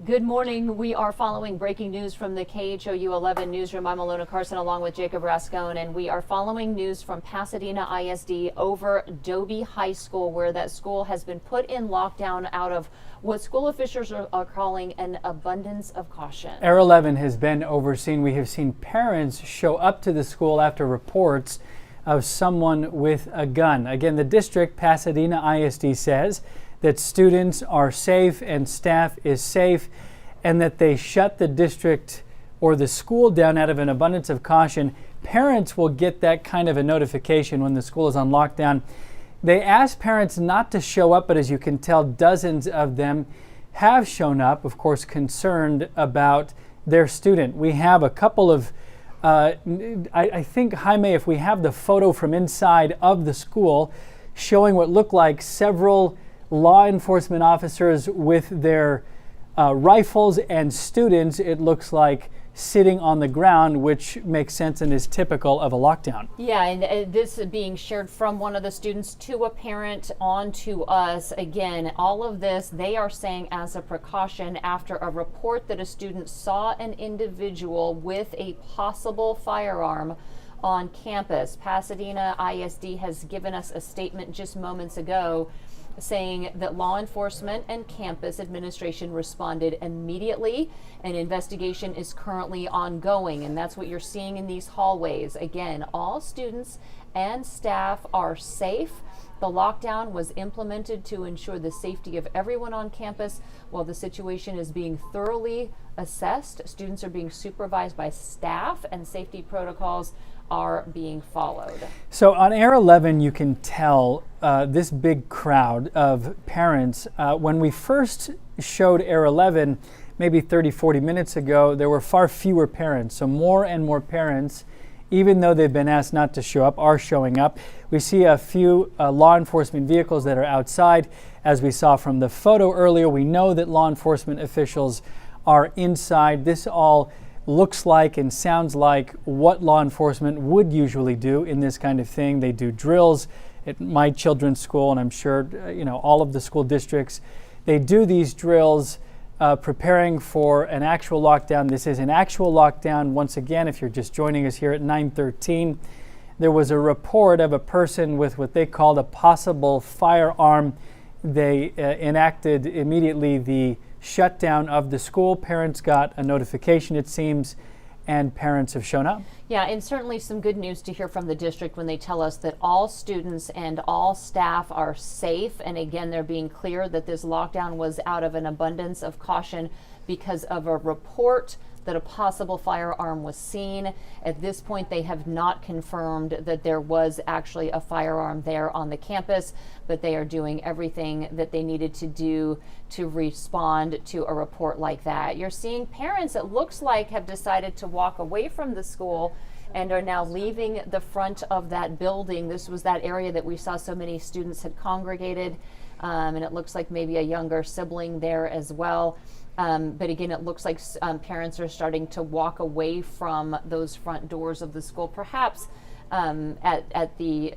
Good morning. We are following breaking news from the KHOU 11 newsroom. I'm Alona Carson along with Jacob Rascone, and we are following news from Pasadena ISD over Dobie High School, where that school has been put in lockdown out of what school officials are calling an abundance of caution. Air 11 has been overseen. We have seen parents show up to the school after reports of someone with a gun. Again, the district, Pasadena ISD, says that students are safe and staff is safe, and that they shut the district or the school down out of an abundance of caution. Parents will get that kind of a notification when the school is on lockdown. They ask parents not to show up, but as you can tell, dozens of them have shown up, of course, concerned about their student. We have a couple of, I think, Jaime, if we have the photo from inside of the school showing what looked like several law enforcement officers with their rifles and students, it looks like, sitting on the ground, which makes sense and is typical of a lockdown. Yeah, and this is being shared from one of the students to a parent on to us. Again, all of this, they are saying as a precaution after a report that a student saw an individual with a possible firearm on campus. Pasadena ISD has given us a statement just moments ago saying that law enforcement and campus administration responded immediately. An investigation is currently ongoing, and that's what you're seeing in these hallways. Again, all students and staff are safe. The lockdown was implemented to ensure the safety of everyone on campus. While the situation is being thoroughly assessed, students are being supervised by staff, and safety protocols are being followed. So on Air 11, you can tell this big crowd of parents. When we first showed Air 11, maybe 30, 40 minutes ago, there were far fewer parents. So more and more parents, even though they've been asked not to show up, are showing up. We see a few law enforcement vehicles that are outside. As we saw from the photo earlier, we know that law enforcement officials are inside. This all looks like and sounds like what law enforcement would usually do in this kind of thing. They do drills at my children's school, and I'm sure all of the school districts. They do these drills preparing for an actual lockdown. This is an actual lockdown. Once again, if you're just joining us here at 9:13, there was a report of a person with what they called a possible firearm. They enacted immediately the shutdown of the school. Parents got a notification, it seems, and parents have shown up. Yeah, and certainly some good news to hear from the district when they tell us that all students and all staff are safe. And again, they're being clear that this lockdown was out of an abundance of caution because of a report that a possible firearm was seen. At this point, they have not confirmed that there was actually a firearm there on the campus, but they are doing everything that they needed to do to respond to a report like that. You're seeing parents, it looks like, have decided to walk away from the school and are now leaving the front of that building. This was that area that we saw so many students had congregated, and it looks like maybe a younger sibling there as well. But again, it looks like parents are starting to walk away from those front doors of the school, perhaps at the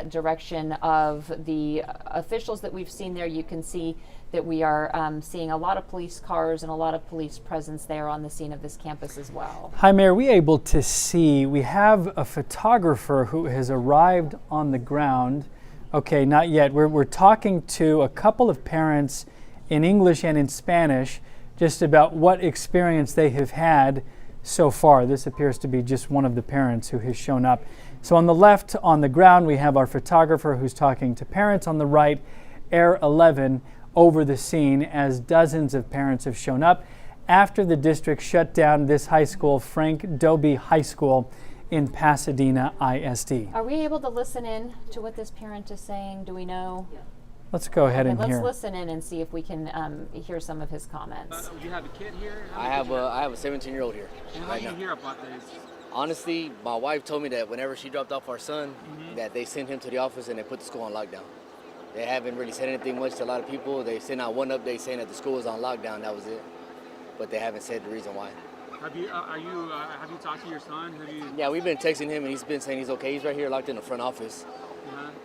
direction of the officials that we've seen there. You can see that we are seeing a lot of police cars and a lot of police presence there on the scene of this campus as well. Jaime, are we able to see? We have a photographer who has arrived on the ground. Okay, not yet. We're talking to a couple of parents in English and in Spanish just about what experience they have had so far. This appears to be just one of the parents who has shown up. So on the left, on the ground, we have our photographer who's talking to parents. On the right, Air 11 over the scene as dozens of parents have shown up after the district shut down this high school, Frank Dobie High School in Pasadena ISD. Are we able to listen in to what this parent is saying? Do we know? Yeah. Let's go ahead and hear. Let's listen in and see if we can hear some of his comments. Do you have a kid here? I have a 17-year-old here. And how do you hear about this? Honestly, my wife told me that whenever she dropped off our son, that they sent him to the office and they put the school on lockdown. They haven't really said anything much to a lot of people. They sent out one update saying that the school was on lockdown. That was it. But they haven't said the reason why. Have you talked to your son? Yeah, we've been texting him and he's been saying he's okay. He's right here locked in the front office.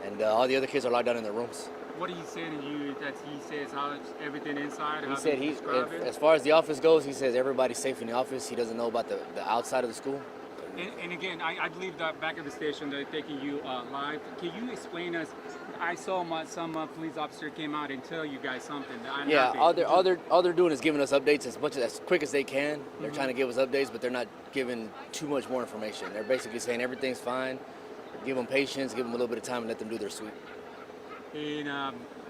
And all the other kids are locked down in their rooms. what he said to you that he says how everything inside? He how said they describe it? as far as the office goes, he says everybody's safe in the office. He doesn't know about the outside of the school. And again, I believe that back at the station they're taking you live. Can you explain us? I saw some police officer came out and tell you guys something. Yeah, all they're doing is giving us updates as quick as they can. They're trying to give us updates, but they're not giving too much more information. They're basically saying everything's fine. Give them patience, give them a little bit of time, and let them do their sweep. And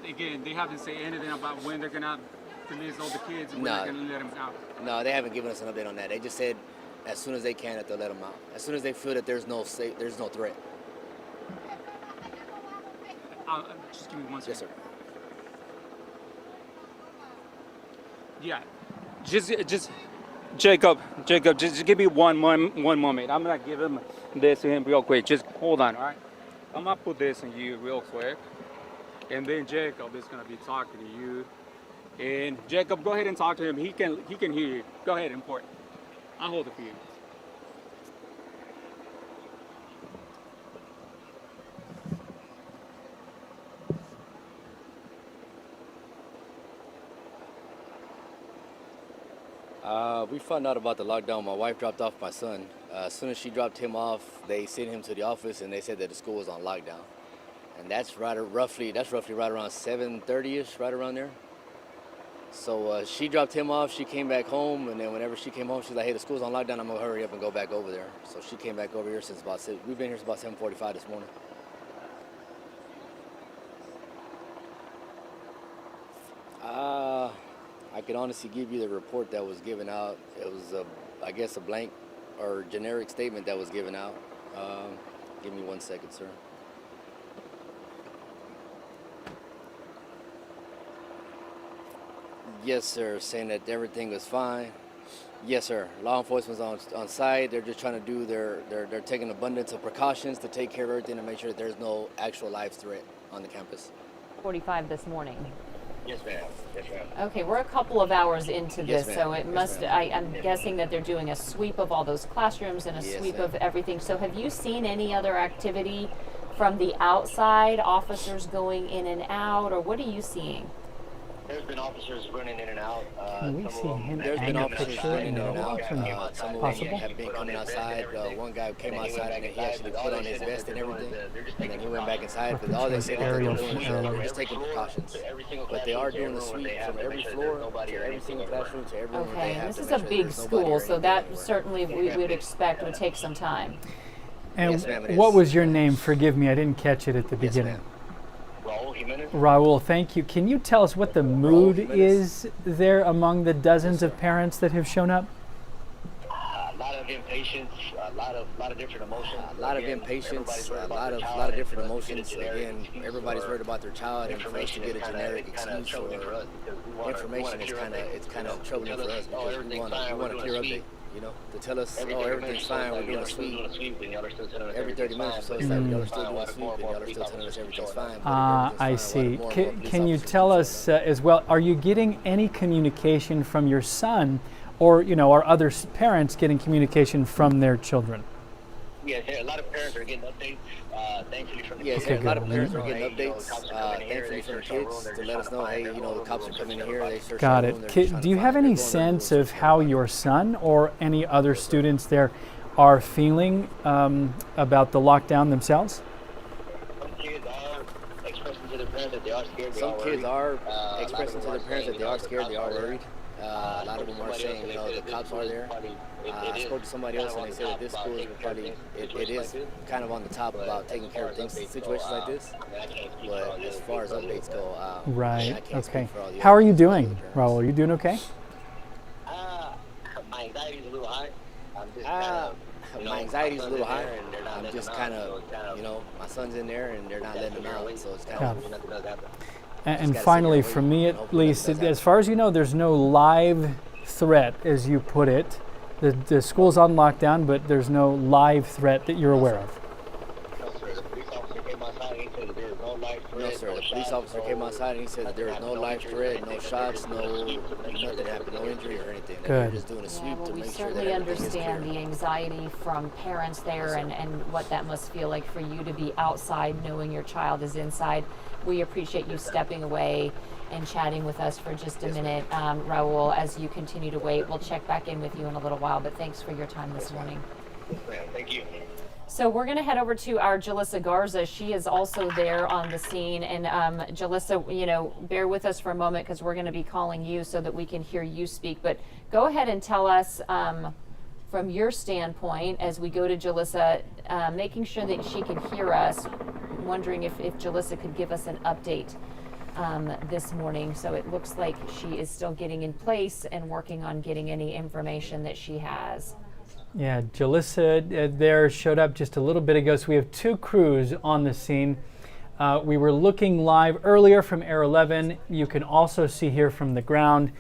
again, they haven't said anything about when they're gonna release all the kids and when they're gonna let them out. No, they haven't given us an update on that. They just said as soon as they can that they'll let them out. As soon as they feel that there's no threat. Just give me 1 second. Yes, sir. Yeah, just Jacob, just give me one moment. I'm gonna give him this to him real quick. Just hold on, all right? I'm gonna put this on you real quick, and then Jacob is gonna be talking to you. And Jacob, go ahead and talk to him. He can hear you. Go ahead and pour it. I'll hold it for you. We found out about the lockdown. My wife dropped off my son. As soon as she dropped him off, they sent him to the office and they said that the school was on lockdown. And that's roughly right around 7:30ish, right around there. So she dropped him off. She came back home, and then whenever she came home, she's like, "Hey, the school's on lockdown. I'm gonna hurry up and go back over there." So she came back over here since we've been here since about 7:45 this morning. I can honestly give you the report that was given out. It was, I guess, a blank or generic statement that was given out. Give me 1 second, sir. Yes, sir, saying that everything was fine. Yes, sir. Law enforcement's on site. They're just trying to do they're taking abundance of precautions to take care of everything to make sure that there's no actual life threat on the campus. 45 this morning. Yes, ma'am. Yes, ma'am. Okay, we're a couple of hours into Yes, this, ma'am. so it Yes, must, ma'am. I'm guessing that they're doing a sweep of all those classrooms and a Yes, sweep ma'am. of everything. So have you seen any other activity from the outside, officers going in and out, or what are you seeing? There's been officers running in and out. Can we see him There's been hang a officers picture running in in the and out. from Some of possible? them have been coming outside. One guy came outside and he actually put on his vest and everything. And then he went back inside. But all they said is Aerial that they're doing from is they're just taking precautions. But they are doing a sweep from every floor to every single classroom to every room that they Okay, have and this to is make a sure big there's nobody school, or so anything that anywhere. certainly we would expect would take some time. And Yes, ma'am, it what is. was your name? Forgive me, I didn't catch it at the Yes, beginning. ma'am. Raul Jimenez. Raul, thank you. Can you tell us what the mood Jimenez. is there among the dozens of parents that have shown up? A lot of impatience, a lot of different emotions. A lot of Again, impatience, everybody's worried a about lot their of child, lot of and different for us to get a emotions. generic Again, excuse everybody's for worried about their child, and for us to get a generic excuse troubling for us because we want information is kind of troubling for us because we want a clear update. You know, to tell us, Every oh, 30 everything's minutes, fine, we're like, doing y'all a are still doing sweep. a sweep, and y'all are still telling us Every 30 everything's minutes or fine, so, but it's like y'all are everything's still fine. doing Why a do sweep, more and and more y'all are still police telling us officers everything's keep showing fine. up? but everything's I fine. Why see. do more and more police Can you officers tell keep us showing up? as well, are you getting any communication from your son, or, are other parents getting communication from their children? Yes, a lot of parents are getting updates, thankfully from the Yes, kids. Okay, a lot of good. parents are Hey, getting the updates, cops are coming in here, thankfully they from the search our room, kids they're to just let trying us to know, find hey, every the room, cops are we're coming in searching here, they everybody. search Got our it. room, they're just trying Do to you find have any every room, they're sense doing of something how about it. your son or any other students there are feeling about the lockdown themselves? Some kids are expressing to their parents that they are scared, they Some are kids worried. are A lot of expressing to them their are parents saying, that they are scared, they are the worried. A lot of them are saying, the cops are there. I spoke to somebody else and they said that this school is probably, it is kind of on the top about taking care of things, situations like this. But as far as updates go, Right. I can't Okay. speak for all the How are other you parents. doing, Raul? Are you doing okay? My anxiety is a little high. I'm just My anxiety is a little high. and they're not I'm letting just them kind out, so of, it's kind of, my son's in there and they're not letting him out, so it's kind Yeah. of. nothing does happen. And gotta finally, sit here for and me wait at and hopefully least, nothing does as far as you know, there's no live threat, as you put it. The school's on lockdown, but there's no live threat that you're aware of. No, sir. The police officer came outside and he said that there is no life threat. No, sir. The police officer came outside and he said that there was no life threat, no shots, nothing happened, no injuries or anything. That Good. They're just doing a Yeah, sweep well, to we make sure that certainly everything is understand clear. the anxiety from parents there and what that must feel like for you to be outside knowing your child is inside. we appreciate you stepping away and chatting with us for just a minute, Raul, as you continue to wait. We'll check back in with you in a little while, but thanks for your time this morning. Yes, ma'am. Thank you. So we're going to head over to our Jalissa Garza. She is also there on the scene. And Jalissa, bear with us for a moment because we're going to be calling you so that we can hear you speak. But go ahead and tell us from your standpoint as we go to Jalissa, making sure that she can hear us, wondering if Jalissa could give us an update this morning. So it looks like she is still getting in place and working on getting any information that she has. Yeah, Jalissa there showed up just a little bit ago. So we have two crews on the scene. We were looking live earlier from Air 11. You can also see here from the ground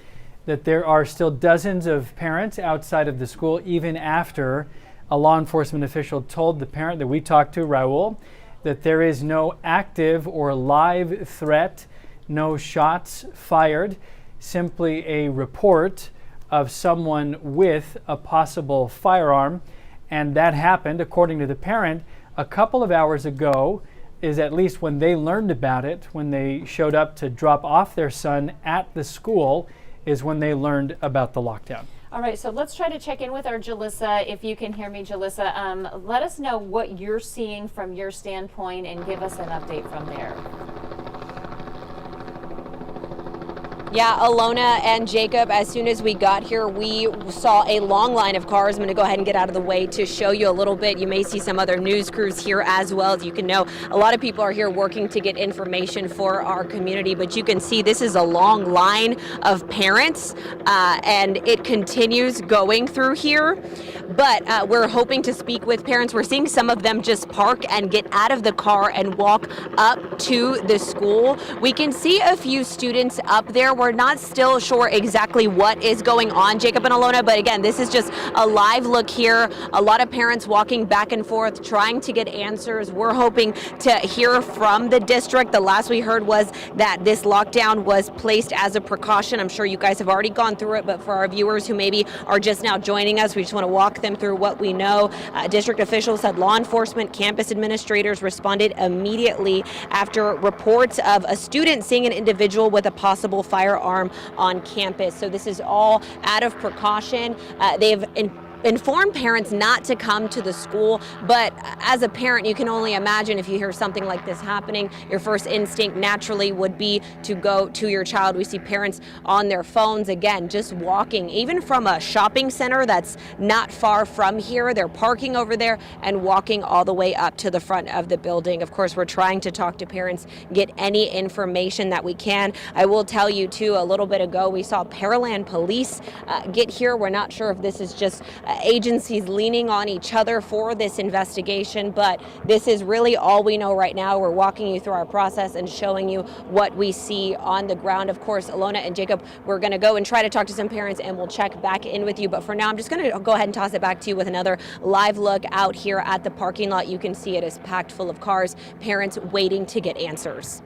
that there are still dozens of parents outside of the school, even after a law enforcement official told the parent that we talked to, Raul, that there is no active or live threat, no shots fired, simply a report of someone with a possible firearm. And that happened, according to the parent, a couple of hours ago, is at least when they learned about it, when they showed up to drop off their son at the school, is when they learned about the lockdown. All right, so let's try to check in with our Jalissa. If you can hear me, Jalissa, let us know what you're seeing from your standpoint and give us an update from there. Yeah, Alona and Jacob, as soon as we got here, we saw a long line of cars. I'm going to go ahead and get out of the way to show you a little bit. You may see some other news crews here as well. As you can know, a lot of people are here working to get information for our community, but you can see this is a long line of parents, and it continues going through here. But we're hoping to speak with parents. We're seeing some of them just park and get out of the car and walk up to the school. We can see a few students up there. We're not still sure exactly what is going on, Jacob and Alona, but again, this is just a live look here. A lot of parents walking back and forth, trying to get answers. We're hoping to hear from the district. The last we heard was that this lockdown was placed as a precaution. I'm sure you guys have already gone through it, but for our viewers who maybe are just now joining us, we just want to walk them through what we know. District officials said law enforcement, campus administrators responded immediately after reports of a student seeing an individual with a possible firearm on campus. So this is all out of precaution. They've inform parents not to come to the school, but as a parent, you can only imagine if you hear something like this happening, your first instinct naturally would be to go to your child. We see parents on their phones, again, just walking, even from a shopping center that's not far from here. They're parking over there and walking all the way up to the front of the building. Of course, we're trying to talk to parents, get any information that we can. I will tell you, too, a little bit ago, we saw Pearland police get here. We're not sure if this is just agencies leaning on each other for this investigation, but this is really all we know right now. We're walking you through our process and showing you what we see on the ground. Of course, Alona and Jacob, we're going to go and try to talk to some parents and we'll check back in with you. But for now, I'm just going to go ahead and toss it back to you with another live look out here at the parking lot. You can see it is packed full of cars, parents waiting to get answers.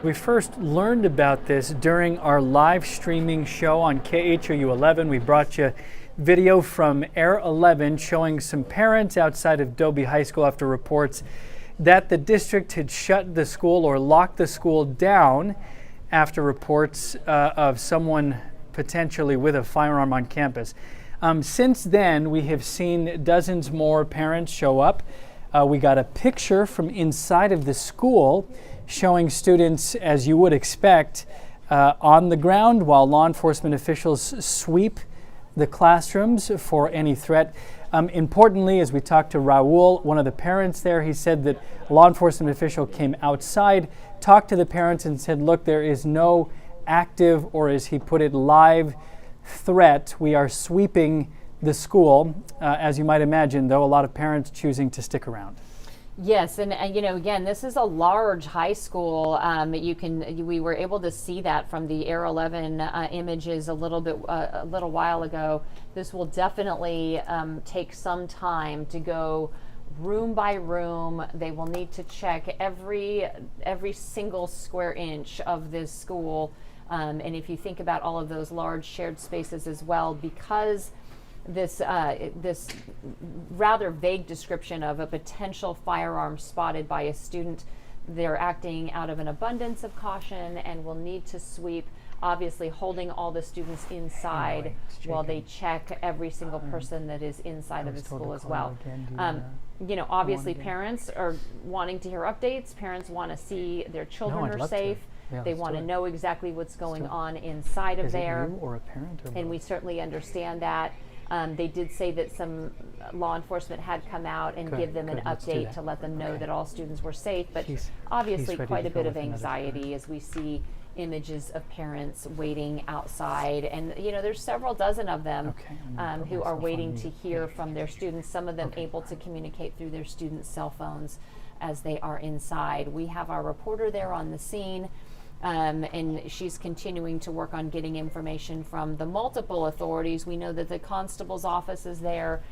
We first learned about this during our live streaming show on KHOU 11. We brought you video from Air 11 showing some parents outside of Dobie High School after reports that the district had shut the school or locked the school down after reports of someone potentially with a firearm on campus. Since then, we have seen dozens more parents show up. We got a picture from inside of the school showing students, as you would expect, on the ground while law enforcement officials sweep the classrooms for any threat. Importantly, as we talked to Raul, one of the parents there, he said that a law enforcement official came outside, talked to the parents and said, look, there is no active, or as he put it, live threat. We are sweeping the school. As you might imagine, though, a lot of parents choosing to stick around. Yes, and again, this is a large high school. We were able to see that from the Air 11 images a little while ago. This will definitely take some time to go room by room. They will need to check every single square inch of this school. And if you think about all of those large shared spaces as well, because this rather vague description of a potential firearm spotted by a student. They're acting out of an abundance of caution and will need to sweep, obviously holding all the students inside while they check every single person that is inside of the school as well. You know, obviously parents are wanting to hear updates. Parents want to see their children are safe. They want to know exactly what's going on inside of there. Is it you or a parent or and we certainly understand that. They did say that some law enforcement had come out and give them an update to let them know that all students were safe, but obviously quite a bit of anxiety as we see images of parents waiting outside, and you know there's several dozen of them who are waiting to hear from their students, some of them able to communicate through their students' cell phones as they are inside. We have our reporter there on the scene. And she's continuing to work on getting information from the multiple authorities. We know that the constable's office is there.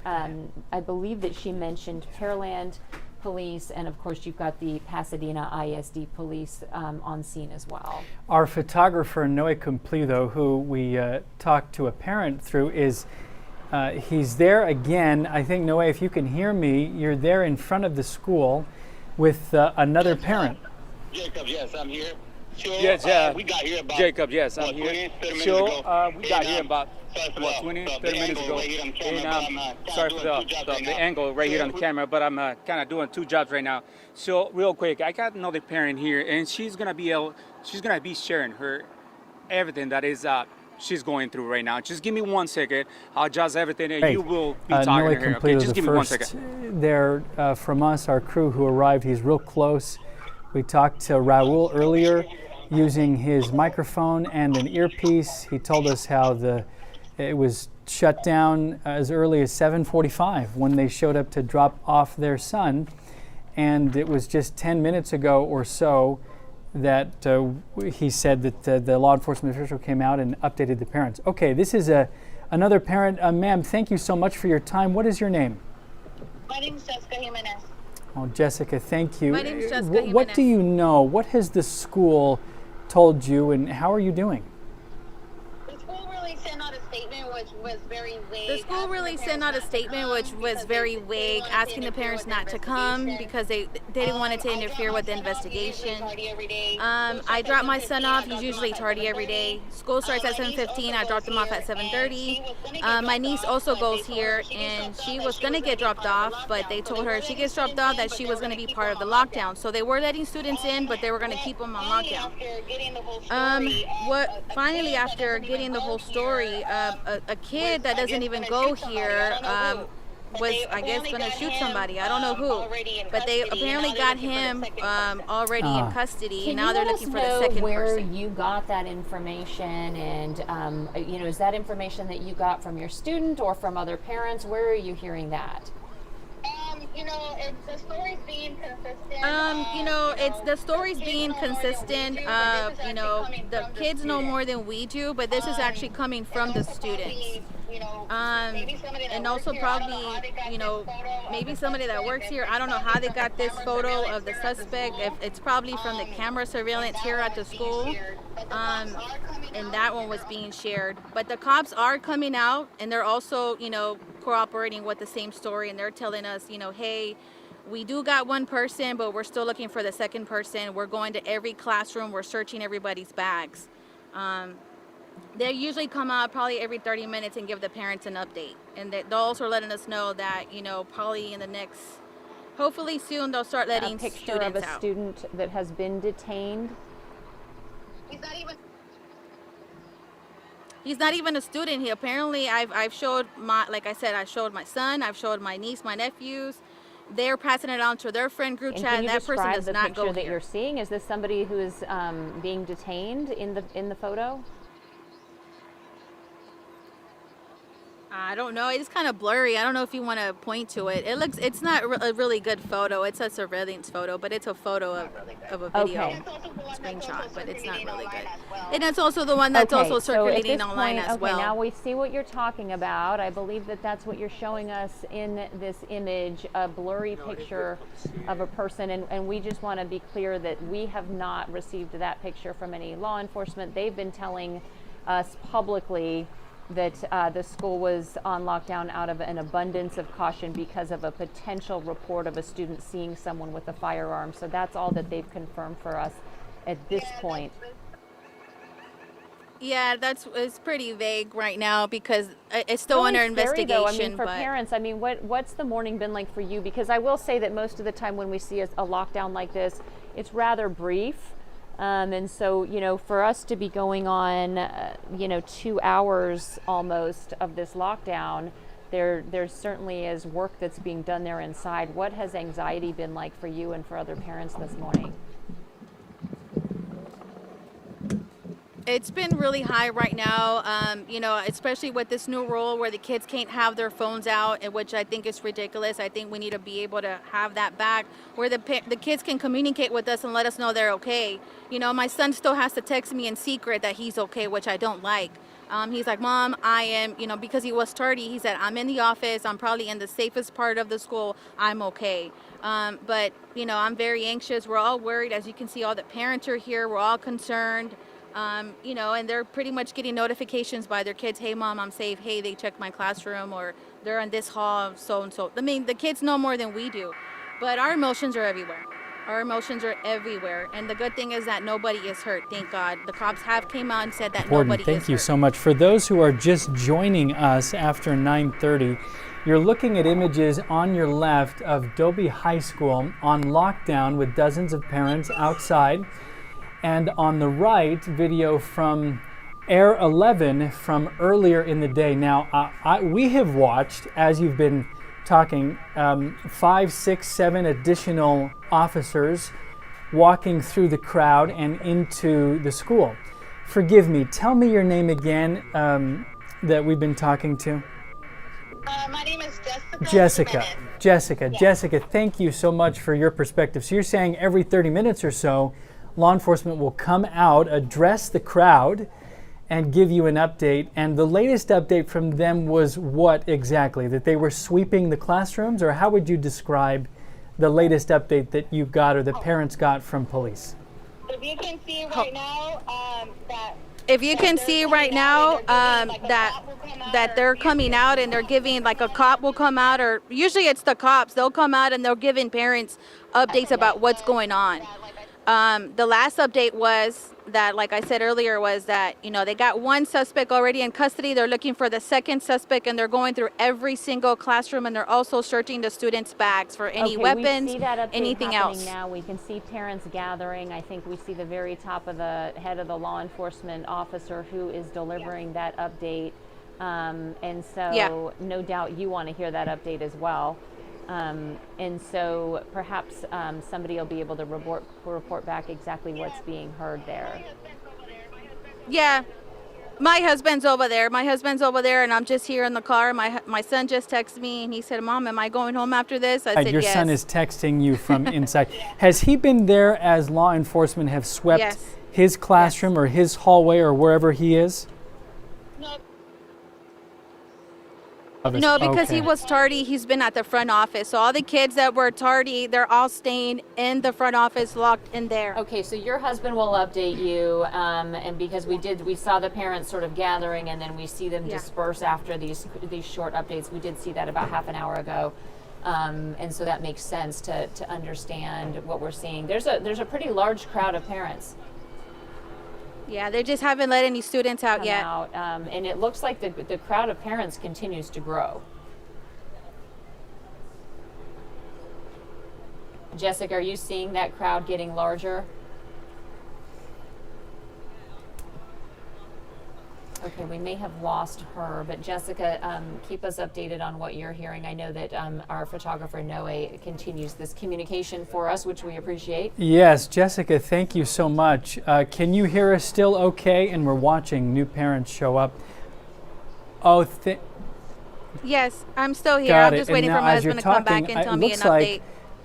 I believe that she mentioned Pearland Police, and of course you've got the Pasadena ISD Police on scene as well. Our photographer, Noe Cumplido, who we talked to a parent through, is he's there again. I think, Noe, if you can hear me, you're there in front of the school with another parent. Jacob, yes, I'm here. Sure, Yes, we got here about Jacob, yes, I'm 20, here. 30 minutes So ago. we got here about sorry for 20, the 30 minutes angle ago. right here on camera, but I'm, And sorry for doing two jobs right the now. angle right here on the camera, but I'm kind of doing two jobs right now. So real quick, I got another parent here, and she's gonna be sharing her everything that is she's going through right now. Just give me 1 second. I'll adjust everything, and you will be talking Noe to her. Okay, Cumplido, just the give me 1 first second. there from us, our crew who arrived. He's real close. We talked to Raul earlier using his microphone and an earpiece. He told us how it was shut down as early as 7:45 when they showed up to drop off their son, and it was just 10 minutes ago or so that he said that the law enforcement official came out and updated the parents. Okay, this is another parent. Ma'am, thank you so much for your time. What is your name? My name is Jessica Jimenez. Oh, Jessica, thank you. My name is Jessica What Jimenez. do you know? What has the school told you, and how are you doing? The school really sent out a statement which was very vague. The school really sent out a statement which was very vague, asking the parents not to come because they didn't want it to interfere with the investigation. I drop my son off. He's usually tardy every day. School starts at 7:15. I dropped him off at 7:30. My niece also goes here, and she was going to get dropped off, but they told her if she gets dropped off that she was going to be part of the lockdown. So they were letting students in, but they were going to keep them on lockdown. Finally, after getting the whole story, a kid that doesn't even go here was, I guess, going to shoot somebody. I don't know who, but they apparently got him already in custody. Can Now you they're let us looking for the know second where person. you got that information, and you know, is that information that you got from your student or from other parents? Where are you hearing that? You know, the story's being consistent. It's the story's being consistent. The kids know more than we do, but this is actually coming from the students. And also probably, maybe somebody that works here. I don't know how they got this photo of the suspect. If it's probably from the camera surveillance here at the school. And that one was being shared. But the cops are coming out, and they're also, cooperating with the same story, and they're telling us, hey, we do got one person, but we're still looking for the second person. We're going to every classroom. We're searching everybody's bags. They usually come out probably every 30 minutes and give the parents an update. And they're also letting us know that, probably in the next, hopefully soon, they'll start letting A picture students of a out. student that has been detained. He's not even He's not even a student. He apparently, I've showed I showed my son, I've showed my niece, my nephews. They're passing it on to their friend group And chat, can and you that person describe does the not picture go that here. you're seeing? Is this somebody who is being detained in the photo? I don't know. It's kind of blurry. I don't know if you want to point to it. It's not a really good photo. It's a surveillance photo, but it's a photo of a video Okay. screenshot, but it's not really good. And it's also the one that's also so at circulating this online point, as well. Okay, now we see what you're talking about. I believe that that's what you're showing us in this image, a blurry picture of a person, and we just want to be clear that we have not received that picture from any law enforcement. They've been telling us publicly that the school was on lockdown out of an abundance of caution because of a potential report of a student seeing someone with a firearm. So that's all that they've confirmed for us at this point. Yeah, it's pretty vague right now because it's still Really under scary, investigation. though. I mean, for but parents, I mean, what's the morning been like for you? Because I will say that most of the time when we see a lockdown like this, it's rather brief. And so, you know, for us to be going on, 2 hours almost of this lockdown, there certainly is work that's being done there inside. What has anxiety been like for you and for other parents this morning? it's been really high right now, especially with this new rule where the kids can't have their phones out, which I think is ridiculous. I think we need to be able to have that back where the kids can communicate with us and let us know they're okay. You know, my son still has to text me in secret that he's okay, which I don't like. He's like, Mom, I am, because he was tardy. He said, I'm in the office. I'm probably in the safest part of the school. I'm okay. But, I'm very anxious. We're all worried. As you can see, all the parents are here. We're all concerned. And they're pretty much getting notifications by their kids. Hey, Mom, I'm safe. Hey, they checked my classroom, or they're in this hall, so and so. I mean, the kids know more than we do. But our emotions are everywhere. Our emotions are everywhere. And the good thing is that nobody is hurt, thank God. The cops have came out and said that nobody is hurt. Thank you so much. For those who are just joining us after 9:30, you're looking at images on your left of Dobie High School on lockdown with dozens of parents outside. And on the right, video from Air 11 from earlier in the day. Now, we have watched, as you've been talking, 5, 6, 7 additional officers walking through the crowd and into the school. Forgive me, tell me your name again that we've been talking to. My name is Jessica. Jessica, Jessica, thank you so much for your perspective. So you're saying every 30 minutes or so, law enforcement will come out, address the crowd, and give you an update. And the latest update from them was what exactly? That they were sweeping the classrooms? Or how would you describe the latest update that you got or the parents got from police? If you can see right now, that they're coming out and they're giving, like, a cop will come out, or usually it's the cops. They'll come out and they're giving parents updates about what's going on. The last update was that, like I said earlier, was that, they got one suspect already in custody. They're looking for the second suspect, and they're going through every single classroom, and they're also searching the students' bags for any weapons, we see that update anything else. Now we can see parents gathering. I think we see the very top of the head of the law enforcement officer who is delivering that update. And so no doubt you want to hear that update as well. And so perhaps somebody will be able to report back exactly what's being heard there. Yeah, my husband's over there, and I'm just here in the car. My son just texted me, and he said, Mom, am I going home after this? I said, your yes. son is texting you from inside. Has he been there as law enforcement have swept his classroom or his hallway or wherever he is? No, because he was tardy. He's been at the front office. So all the kids that were tardy, they're all staying in the front office, locked in there. Okay, so your husband will update you, and because we saw the parents sort of gathering, and then we see them disperse after these short updates. We did see that about half an hour ago, and so that makes sense to understand what we're seeing. There's a pretty large crowd of parents. Yeah, they just haven't let any students out yet. And it looks like the crowd of parents continues to grow. Jessica, are you seeing that crowd getting larger? Okay, we may have lost her, but Jessica, keep us updated on what you're hearing. I know that our photographer, Noe, continues this communication for us, which we appreciate. Yes, Jessica, thank you so much. Can you hear us still okay? And we're watching new parents show up. Yes, I'm still here. Got I'm just it. waiting for my husband to come back and tell me an update.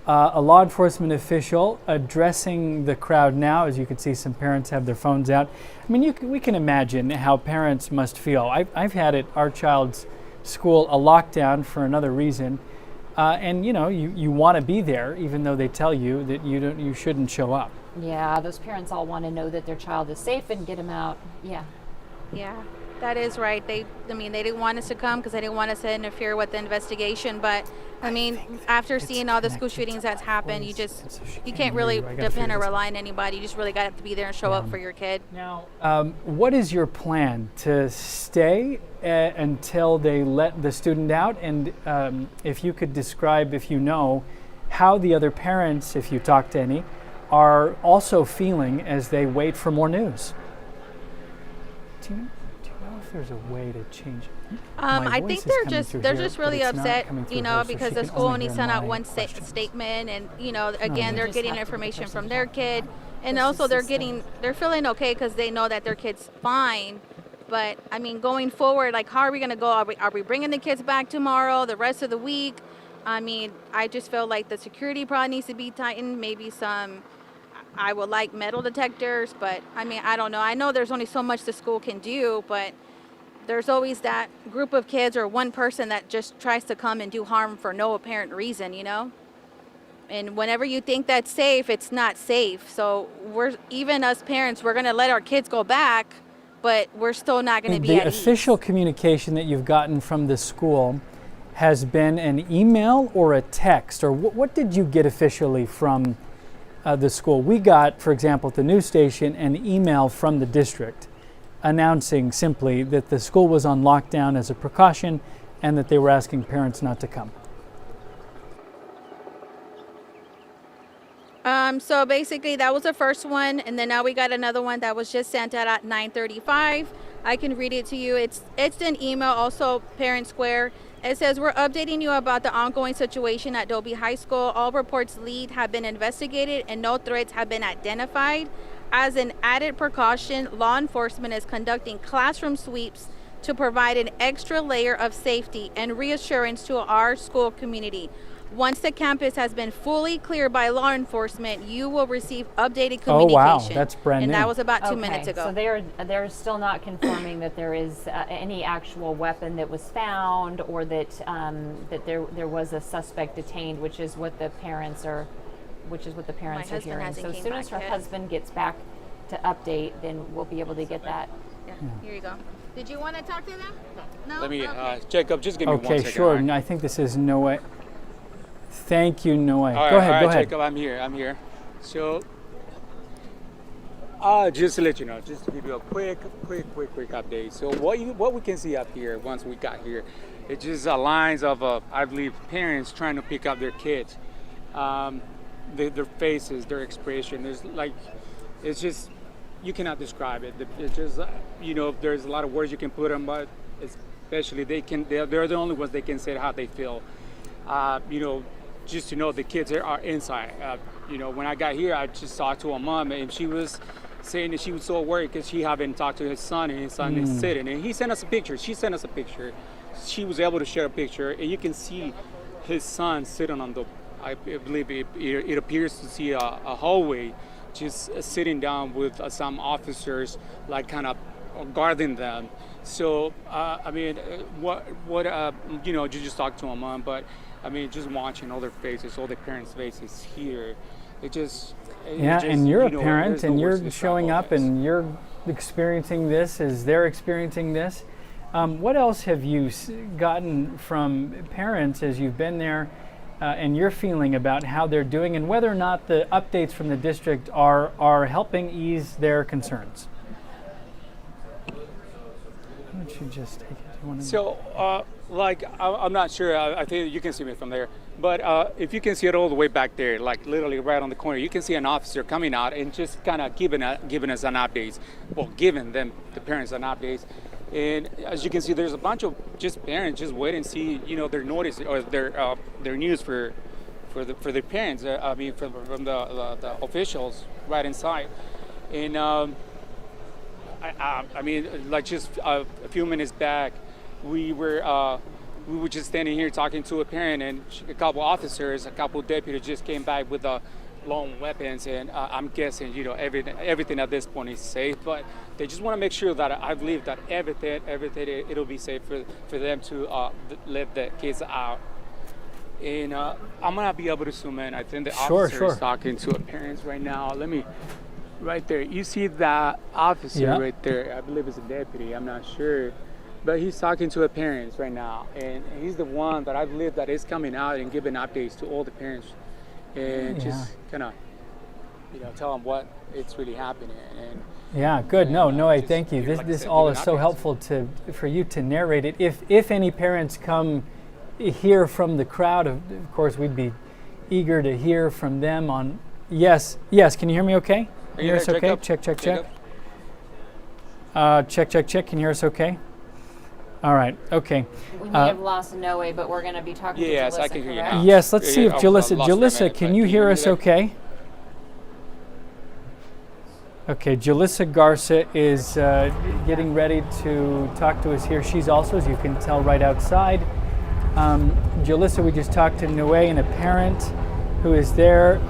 A law enforcement official addressing the crowd now. As you can see, some parents have their phones out. I mean, we can imagine how parents must feel. I've had at our child's school a lockdown for another reason, and you want to be there, even though they tell you that you shouldn't show up. Yeah, those parents all want to know that their child is safe and get them out. Yeah. Yeah. That is right. They didn't want us to come because they didn't want us to interfere with the investigation. But I mean, after seeing all the school shootings that's happened, you can't really depend or rely on anybody. You just really got to be there and show up for your kid. Now, what is your plan to stay until they let the student out? And if you could describe, if you know, how the other parents, if you talk to any, are also feeling as they wait for more news. Do you know if there's a way to change it? I think they're just really upset, because the school only sent out one statement, and again, they're getting information from their kid, and also they're feeling okay because they know that their kid's fine. But I mean, going forward, like, how are we going to go? Are we bringing the kids back tomorrow, the rest of the week? I mean, I just feel like the security probably needs to be tightened. Maybe I would like metal detectors, but I mean, I don't know. I know there's only so much the school can do, but there's always that group of kids or one person that just tries to come and do harm for no apparent reason, And whenever you think that's safe, it's not safe. So even us parents, we're going to let our kids go back, but we're still not going to be at ease. The official communication that you've gotten from the school has been an email or a text, or what did you get officially from the school? We got, for example, at the news station, an email from the district announcing simply that the school was on lockdown as a precaution and that they were asking parents not to come. So basically that was the first one, and then now we got another one that was just sent out at 9:35. I can read it to you. It's an email, also Parent Square. It says, we're updating you about the ongoing situation at Dobie High School. All reports lead have been investigated and no threats have been identified. As an added precaution, law enforcement is conducting classroom sweeps to provide an extra layer of safety and reassurance to our school community. Once the campus has been fully cleared by law enforcement, you will receive updated communication. Oh wow, that's brand new. And that was about 2 minutes ago. So they're still not confirming that there is any actual weapon that was found, or that that there was a suspect detained, which is what the parents are hearing. So as soon as her husband gets back to update, then we'll be able to get that. Yeah. Here you go. Did you want to talk to them? No. Let me, Okay. Jacob, just give me 1 second. Okay, sure. all right? I think this is Noe. Thank you, Noe. All right, Go ahead. all Go right, ahead. Jacob, I'm here. So, just to let you know, just to give you a quick update. So what we can see up here once we got here, it's just lines of, I believe, parents trying to pick up their kids. Their faces, their expression. It's just, you cannot describe it. It's just, there's a lot of words you can put on, but especially they're the only ones that can say how they feel. Just to know the kids are inside. When I got here, I just talked to a mom, and she was saying that she was so worried because she haven't talked to his son, and his son is sitting. And he sent us a picture. She sent us a picture. She was able to share a picture, and you can see his son sitting on I believe it appears to see a hallway, just sitting down with some officers, like kind of guarding them. So, you just talked to a mom, but I mean, just watching all their faces, all the parents' faces here, and you're a parent, and you're showing up, and you're experiencing this as they're experiencing this. What else have you gotten from parents as you've been there, and your feeling about how they're doing, and whether or not the updates from the district are helping ease their concerns? Why don't you just take it? So, I'm not sure. I think you can see me from there. But if you can see it all the way back there, like literally right on the corner, you can see an officer coming out and just kind of giving us an update. Well, giving the parents an update. And as you can see, there's a bunch of just parents just waiting to see, their notice or their news for their parents. From the officials right inside. And just a few minutes back, we were just standing here talking to a parent, and a couple officers, a couple deputies just came back with long weapons, and I'm guessing, everything at this point is safe, but they just want to make sure that I believe that everything it'll be safe for them to let the kids out. And I'm gonna be able to zoom in. I think the officer is talking to a parents right now. Let me right there. You see that officer Yeah. right there. I believe it's a deputy. I'm not sure. But he's talking to the parents right now. And he's the one that I believe that is coming out and giving updates to all the parents. And just kind of, tell them what it's really happening. And Yeah, good. No, I just, thank you. like This I this said, all giving is so updates. helpful for you to narrate it. If any parents come hear from the crowd, of course, we'd be eager to hear from them on. Yes. Can you hear me? Okay. Are You you hear us there, okay? Jacob? Check. Jacob? Check. Can you hear us okay? All right. Okay. We may have lost Noe, but we're going to be talking Yes, to Jalissa, I can hear you correct? now. Yes. Let's see if I Jalissa. lost for a Jalissa, minute, can but you hear me us there? okay? Okay, Jalissa Garza is getting ready to talk to us here. She's also, as you can tell, right outside. Jalissa, we just talked to Noe and a parent who is there.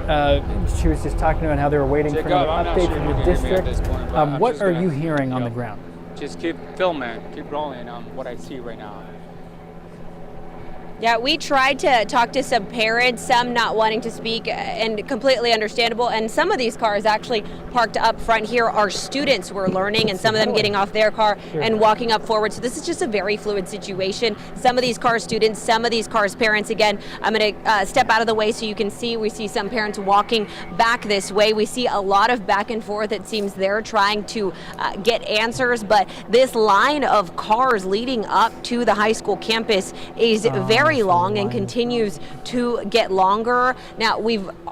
She was just talking about how they were waiting for Jacob, another I'm not update sure from you the can hear me at district. this point, but I'm What just are gonna, you hearing on the ground? Just keep filming, keep rolling on what I see right now. Yeah, we tried to talk to some parents, some not wanting to speak, and completely understandable. And some of these cars actually parked up front here are students who are learning, and some of them getting off their car and walking up forward. So this is just a very fluid situation. Some of these cars students, some of these cars parents. Again, I'm going to step out of the way so you can see. We see some parents walking back this way. We see a lot of back and forth. It seems they're trying to get answers, but this line of cars leading up to the high school campus is very long and continues to get longer. Now,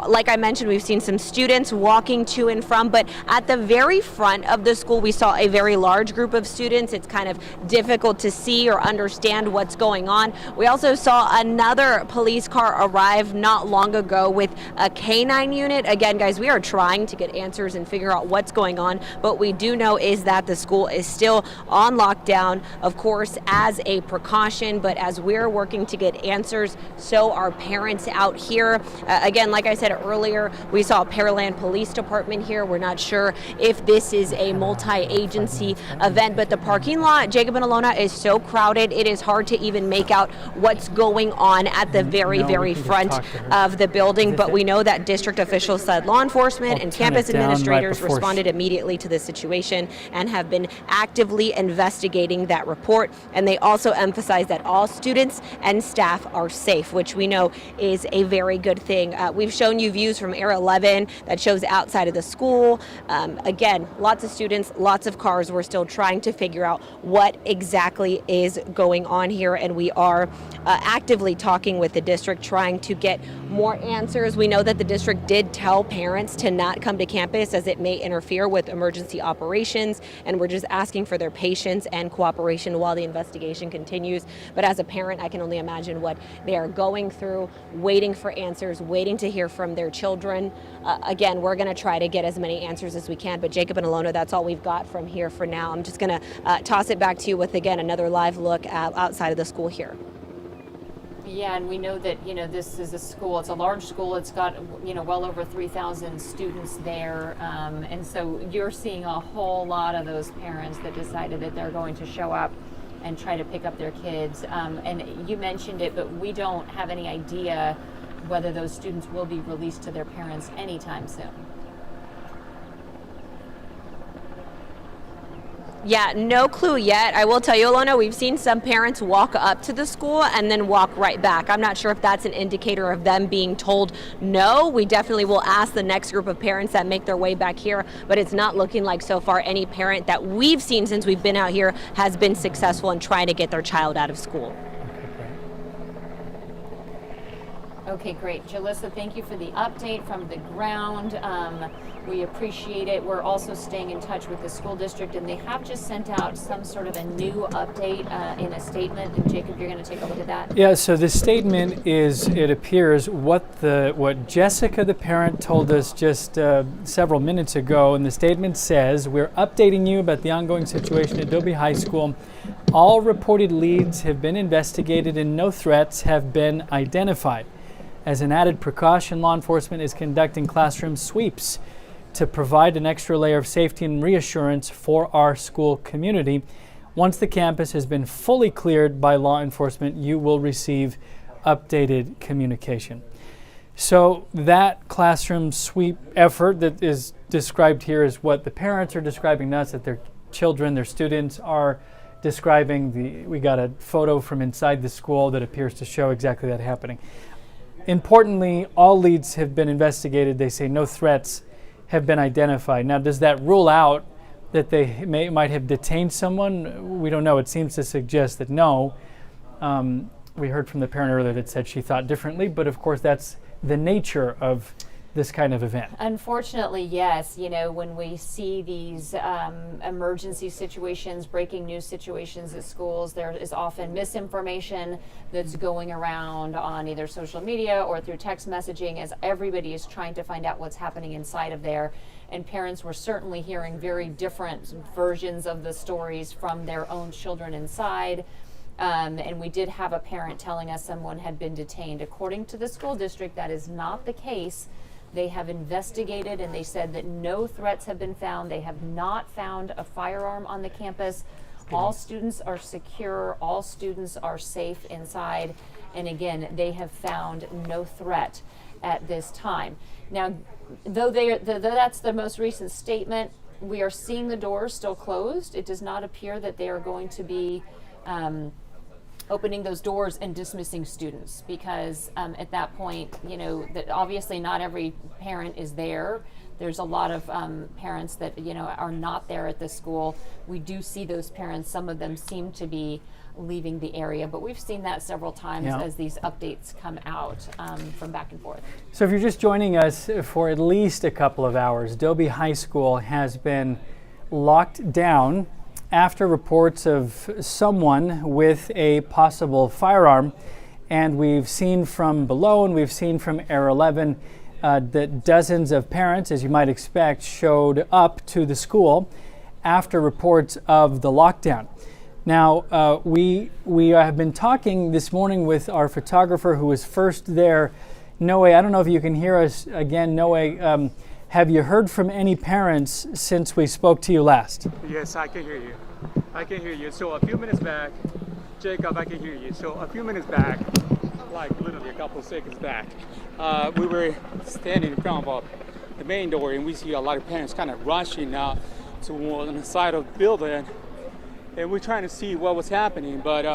like I mentioned, we've seen some students walking to and from, but at the very front of the school, we saw a very large group of students. It's kind of difficult to see or understand what's going on. We also saw another police car arrive not long ago with a K9 unit. Again, guys, we are trying to get answers and figure out what's going on. What we do know is that the school is still on lockdown, of course, as a precaution, but as we're working to get answers, so are parents out here. Again, like I said earlier, we saw Pearland Police Department here. We're not sure if this is a multi-agency event, but the parking lot, Jacob and Alona, is so crowded, it is hard to even make out what's going on at the very front of the building. But we know that district officials said law enforcement and campus administrators responded immediately to this situation and have been actively investigating that report. And they also emphasized that all students and staff are safe, which we know is a very good thing. We've shown you views from Area 11 that shows outside of the school. Again, lots of students, lots of cars. We're still trying to figure out what exactly is going on here, and we are actively talking with the district, trying to get more answers. We know that the district did tell parents to not come to campus as it may interfere with emergency operations, and we're just asking for their patience and cooperation while the investigation continues. But as a parent, I can only imagine what they are going through, waiting for answers, waiting to hear from their children. Again, we're going to try to get as many answers as we can, but Jacob and Alona, that's all we've got from here for now. I'm just going to toss it back to you with, again, another live look outside of the school here. Yeah, and we know that, this is a school, it's a large school, it's got, well over 3,000 students there. And so you're seeing a whole lot of those parents that decided that they're going to show up and try to pick up their kids. And you mentioned it, but we don't have any idea whether those students will be released to their parents anytime soon. Yeah, no clue yet. I will tell you, Alona, we've seen some parents walk up to the school and then walk right back. I'm not sure if that's an indicator of them being told no. We definitely will ask the next group of parents that make their way back here, but it's not looking like so far any parent that we've seen since we've been out here has been successful in trying to get their child out of school. Okay, great. Jalissa, thank you for the update from the ground. We appreciate it. We're also staying in touch with the school district, and they have just sent out some sort of a new update in a statement. And Jacob, you're going to take a look at that? Yeah, so the statement is, it appears, what Jessica, the parent, told us just several minutes ago. And the statement says, we're updating you about the ongoing situation at Dobie High School. All reported leads have been investigated and no threats have been identified. As an added precaution, law enforcement is conducting classroom sweeps to provide an extra layer of safety and reassurance for our school community. Once the campus has been fully cleared by law enforcement, you will receive updated communication. So that classroom sweep effort that is described here is what the parents are describing to us, that their children, their students are describing. We got a photo from inside the school that appears to show exactly that happening. Importantly, all leads have been investigated. They say no threats have been identified. Now, does that rule out that they might have detained someone? We don't know. It seems to suggest that no. We heard from the parent earlier that said she thought differently, but of course that's the nature of this kind of event. Unfortunately, yes. You know, when we see these emergency situations, breaking news situations at schools, there is often misinformation that's going around on either social media or through text messaging, as everybody is trying to find out what's happening inside of there. And parents were certainly hearing very different versions of the stories from their own children inside. And we did have a parent telling us someone had been detained. According to the school district, that is not the case. They have investigated and they said that no threats have been found. They have not found a firearm on the campus. All students are secure. All students are safe inside. And again, they have found no threat at this time. Now, though that's the most recent statement, we are seeing the doors still closed. It does not appear that they are going to be opening those doors and dismissing students, because at that point, you know, that obviously not every parent is there. There's a lot of parents that, you know, are not there at the school. We do see those parents. Some of them seem to be leaving the area, but we've seen that several times as these updates come out from back and forth. So if you're just joining us for at least a couple of hours, Dobie High School has been locked down after reports of someone with a possible firearm. And we've seen from below and we've seen from Air 11 that dozens of parents, as you might expect, showed up to the school after reports of the lockdown. Now, we have been talking this morning with our photographer who was first there. Noe, I don't know if you can hear us again. Noe, have you heard from any parents since we spoke to you last? Yes, I can hear you. I can hear you. So a few minutes back, Jacob, I can hear you. So a few minutes back, like literally a couple of seconds back, we were standing in front of the main door, and we see a lot of parents kind of rushing out to on the side of the building, and we're trying to see what was happening, but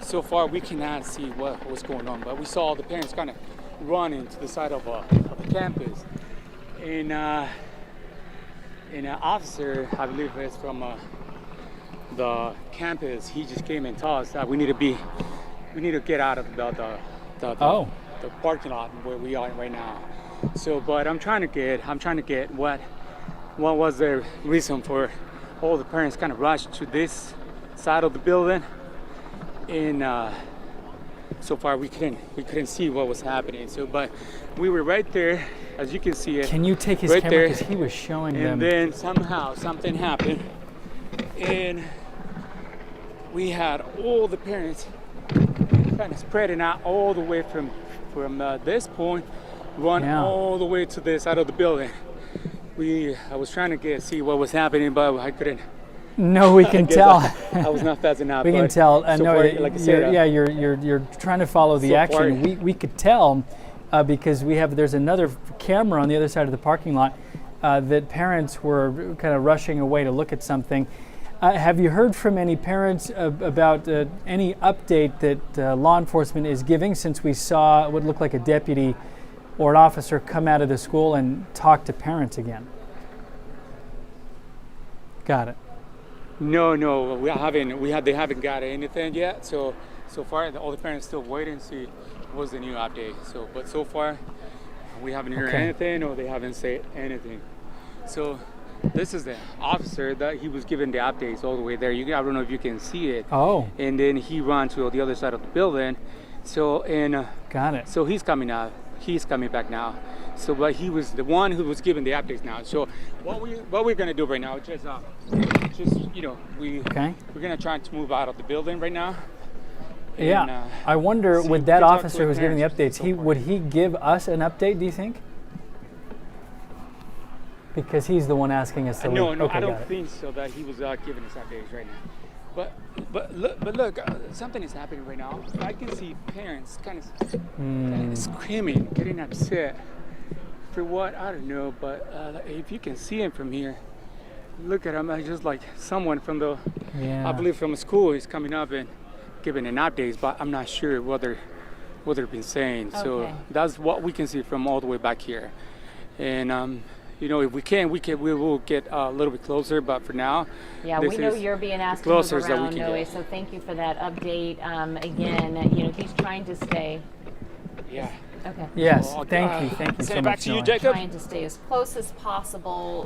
so far we cannot see what was going on. But we saw the parents kind of running to the side of the campus, and an officer, I believe it's from the campus, he just came and told us that we need to get out of the parking lot where we are right now. So, but I'm trying to get what was the reason for all the parents kind of rushed to this side of the building, and so far we couldn't see what was happening. So, but we were right there, as you can see it. Can you take his right camera, there, because he was showing them. and then somehow something happened, and we had all the parents kind of spreading out all the way from this point, run all the way to this side of the building. I was trying to see what was happening, but I couldn't. No, we can tell. I was not fast enough. We can tell. So no, far, like I said, you're trying to follow the action. We could tell because there's another camera on the other side of the parking lot that parents were kind of rushing away to look at something. Have you heard from any parents about any update that law enforcement is giving, since we saw what looked like a deputy or an officer come out of the school and talk to parents again? Got it. No, they haven't got anything yet. So far, all the parents still waiting to see what's the new update. But so far, we haven't heard anything, or they haven't said anything. So this is the officer that he was giving the updates all the way there. I don't know if you can see it. Oh. And then he ran to the other side of the building. Got it. So he's coming out. He's coming back now. So, but he was the one who was giving the updates now. So what we're gonna do right now is we're gonna try to move out of the building right now. And, I wonder, would that officer who's giving the updates, would he give us an update, do you think? Because he's the one asking us to leave. No, Okay, I don't think so that he was giving us updates right now. But look, something is happening right now. I can see parents kind of screaming, getting upset. For what? I don't know. But if you can see him from here, look at him. Just like someone from I believe from a school is coming up and giving an update. But I'm not sure what they've been saying. Okay. So that's what we can see from all the way back here. And if we will get a little bit closer, but for now, Yeah, we know you're being asked to move closer that we around, can Noe, get. so thank you for that update. Again, he's trying to stay. Yeah. Okay. Yes, Well, thank you send so it much. back to you, Noah. Jacob. Trying to stay as close as possible.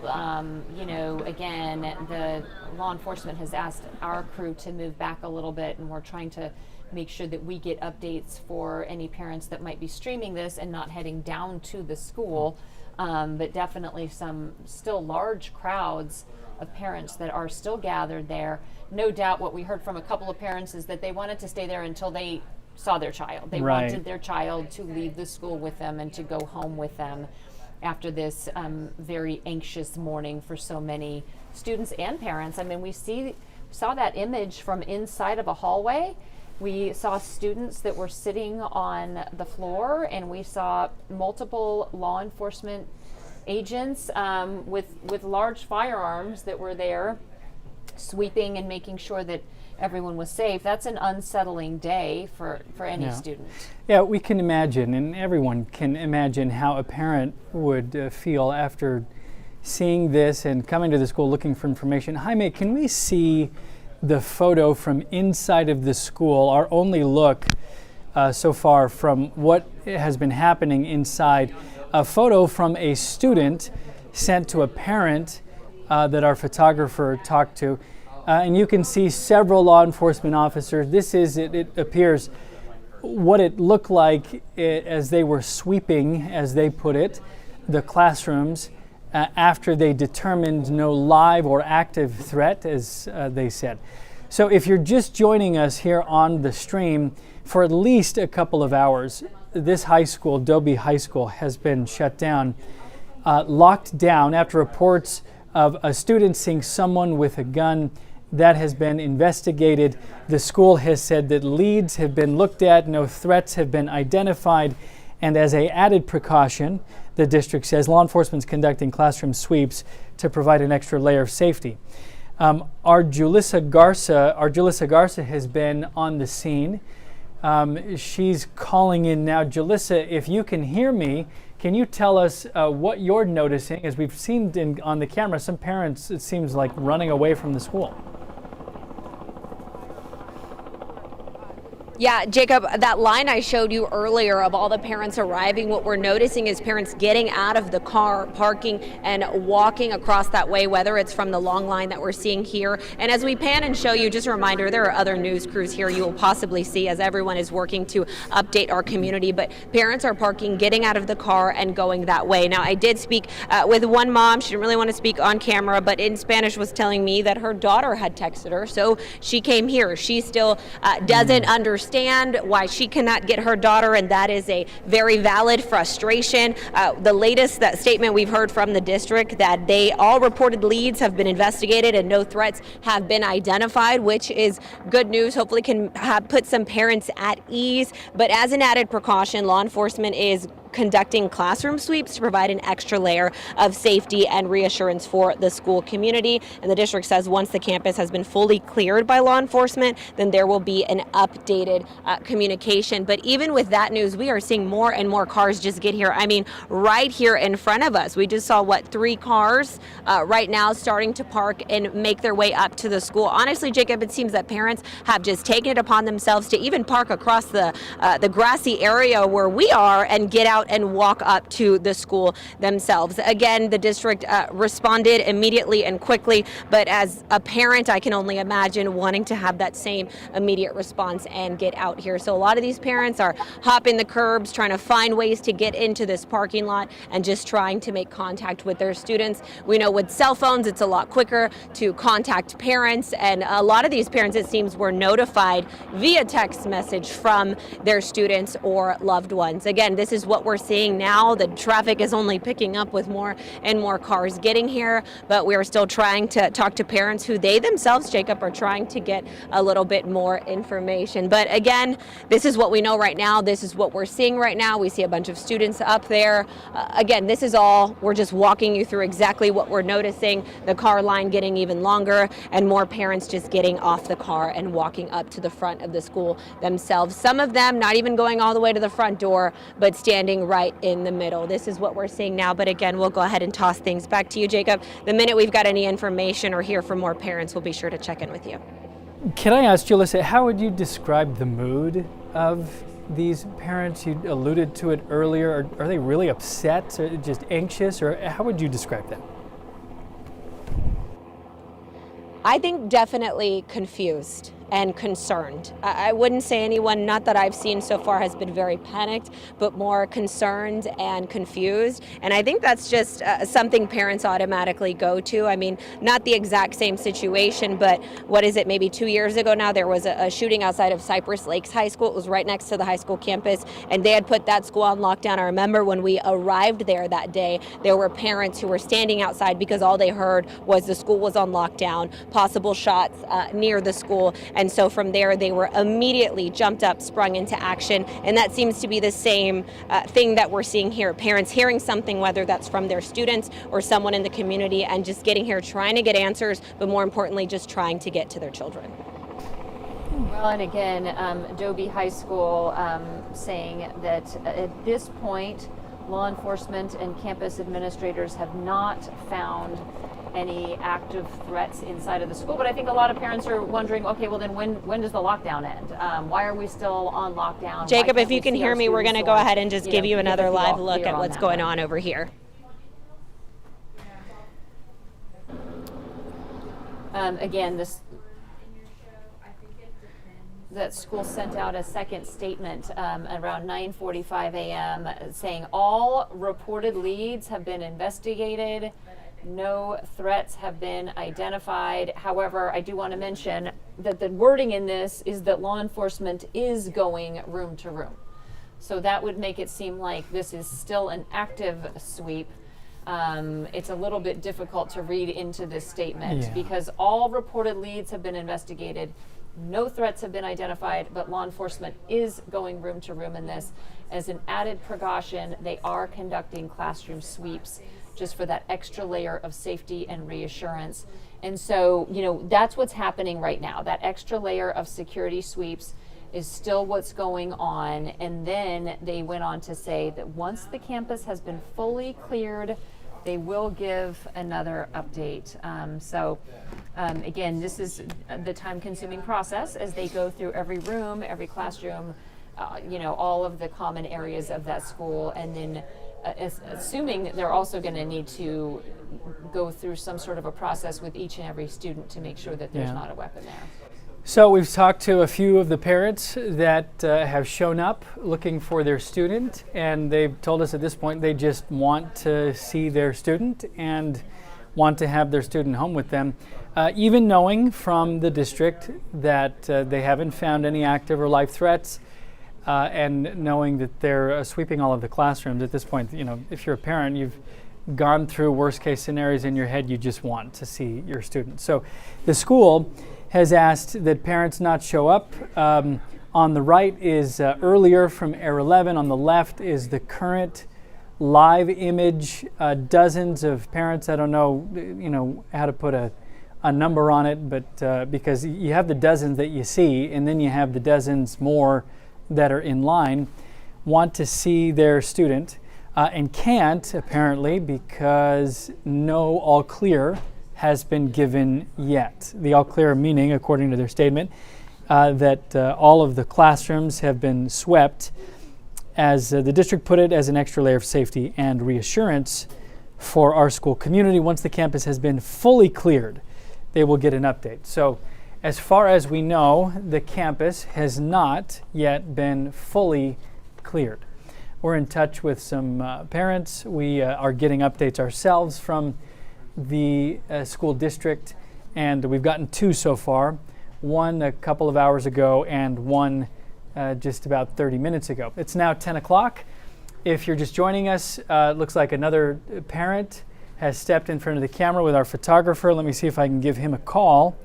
Again, the law enforcement has asked our crew to move back a little bit, and we're trying to make sure that we get updates for any parents that might be streaming this and not heading down to the school. But definitely some still large crowds of parents that are still gathered there. No doubt what we heard from a couple of parents is that they wanted to stay there until they saw their child. They Right. wanted their child to leave the school with them and to go home with them after this very anxious morning for so many students and parents. I mean, we saw that image from inside of a hallway. We saw students that were sitting on the floor, and we saw multiple law enforcement agents with large firearms that were there sweeping and making sure that everyone was safe. That's an unsettling day for any Yeah. student. Yeah, we can imagine, and everyone can imagine how a parent would feel after seeing this and coming to the school looking for information. Jaime, can we see the photo from inside of the school, our only look so far from what has been happening inside? A photo from a student sent to a parent that our photographer talked to. And you can see several law enforcement officers. This is, it appears, what it looked like as they were sweeping, as they put it, the classrooms after they determined no live or active threat, as they said. So if you're just joining us here on the stream, for at least a couple of hours, this high school, Dobie High School, has been shut down, locked down after reports of a student seeing someone with a gun. That has been investigated. The school has said that leads have been looked at, no threats have been identified, and as an added precaution, the district says law enforcement is conducting classroom sweeps to provide an extra layer of safety. Our Julissa Garza has been on the scene. She's calling in now. Julissa, if you can hear me, can you tell us what you're noticing? As we've seen on the camera, some parents, it seems like, running away from the school. Yeah, Jacob, that line I showed you earlier of all the parents arriving, what we're noticing is parents getting out of the car, parking, and walking across that way, whether it's from the long line that we're seeing here. And as we pan and show you, just a reminder, there are other news crews here you will possibly see as everyone is working to update our community. But parents are parking, getting out of the car, and going that way. Now, I did speak with one mom. She didn't really want to speak on camera, but in Spanish was telling me that her daughter had texted her, so she came here. She still doesn't understand why she cannot get her daughter, and that is a very valid frustration. The latest statement we've heard from the district that all reported leads have been investigated and no threats have been identified, which is good news. Hopefully can put some parents at ease. But as an added precaution, law enforcement is conducting classroom sweeps to provide an extra layer of safety and reassurance for the school community. And the district says once the campus has been fully cleared by law enforcement, then there will be an updated communication. But even with that news, we are seeing more and more cars just get here. I mean, right here in front of us, we just saw, 3 cars right now starting to park and make their way up to the school. Honestly, Jacob, it seems that parents have just taken it upon themselves to even park across the grassy area where we are and get out and walk up to the school themselves. Again, the district responded immediately and quickly, but as a parent, I can only imagine wanting to have that same immediate response and get out here. So a lot of these parents are hopping the curbs, trying to find ways to get into this parking lot and just trying to make contact with their students. We know with cell phones, it's a lot quicker to contact parents, and a lot of these parents, it seems, were notified via text message from their students or loved ones. Again, this is what we're we're seeing now. The traffic is only picking up with more and more cars getting here, but we're still trying to talk to parents who they themselves, Jacob, are trying to get a little bit more information. But again, this is what we know right now. This is what we're seeing right now. We see a bunch of students up there. Again, this is all, we're just walking you through exactly what we're noticing. The car line getting even longer and more parents just getting off the car and walking up to the front of the school themselves. Some of them not even going all the way to the front door, but standing right in the middle. This is what we're seeing now. But again, we'll go ahead and toss things back to you, Jacob. The minute we've got any information or hear from more parents, we'll be sure to check in with you. Can I ask you, Alyssa, how would you describe the mood of these parents? You alluded to it earlier. Are they really upset, or just anxious, or how would you describe them? I think definitely confused and concerned. I wouldn't say anyone, not that I've seen so far, has been very panicked, but more concerned and confused. And I think that's just something parents automatically go to. I mean, not the exact same situation, but what is it, maybe 2 years ago now, there was a shooting outside of Cypress Lakes High School. It was right next to the high school campus, and they had put that school on lockdown. I remember when we arrived there that day, there were parents who were standing outside because all they heard was the school was on lockdown, possible shots near the school. And so from there, they were immediately jumped up, sprung into action. And that seems to be the same thing that we're seeing here. Parents hearing something, whether that's from their students or someone in the community, and just getting here, trying to get answers, but more importantly, just trying to get to their children. Well, and again, Dobie High School saying that at this point, law enforcement and campus administrators have not found any active threats inside of the school. But I think a lot of parents are wondering, okay, well then when does the lockdown end? Why are we still on lockdown? Jacob, if you can hear me, we're going to go ahead and just give you another live look at what's going on over here. Again, that school sent out a second statement around 9:45 a.m. saying all reported leads have been investigated. No threats have been identified. However, I do want to mention that the wording in this is that law enforcement is going room to room. So that would make it seem like this is still an active sweep. It's a little bit difficult to read into this statement because all reported leads have been investigated. No threats have been identified, but law enforcement is going room to room in this. As an added precaution, they are conducting classroom sweeps just for that extra layer of safety and reassurance. And so, that's what's happening right now. That extra layer of security sweeps is still what's going on. And then they went on to say that once the campus has been fully cleared, they will give another update. Again, this is the time-consuming process as they go through every room, every classroom, all of the common areas of that school, and then assuming that they're also going to need to go through some sort of a process with each and every student to make sure that there's not a weapon there. So we've talked to a few of the parents that have shown up looking for their student, and they've told us at this point they just want to see their student and want to have their student home with them, even knowing from the district that they haven't found any active or live threats, and knowing that they're sweeping all of the classrooms at this point. If you're a parent, you've gone through worst case scenarios in your head, you just want to see your student. So the school has asked that parents not show up. On the right is earlier from Air 11. On the left is the current live image. Dozens of parents. I don't know, how to put a number on it, but because you have the dozens that you see, and then you have the dozens more that are in line, want to see their student and can't apparently because no all clear has been given yet. The all clear meaning, according to their statement, that all of the classrooms have been swept, as the district put it, as an extra layer of safety and reassurance for our school community. Once the campus has been fully cleared, they will get an update. So as far as we know, the campus has not yet been fully cleared. We're in touch with some parents. We are getting updates ourselves from the school district, and we've gotten two so far, one a couple of hours ago and one just about 30 minutes ago. It's now 10 o'clock. If you're just joining us, it looks like another parent has stepped in front of the camera with our photographer. Let me see if I can give him a call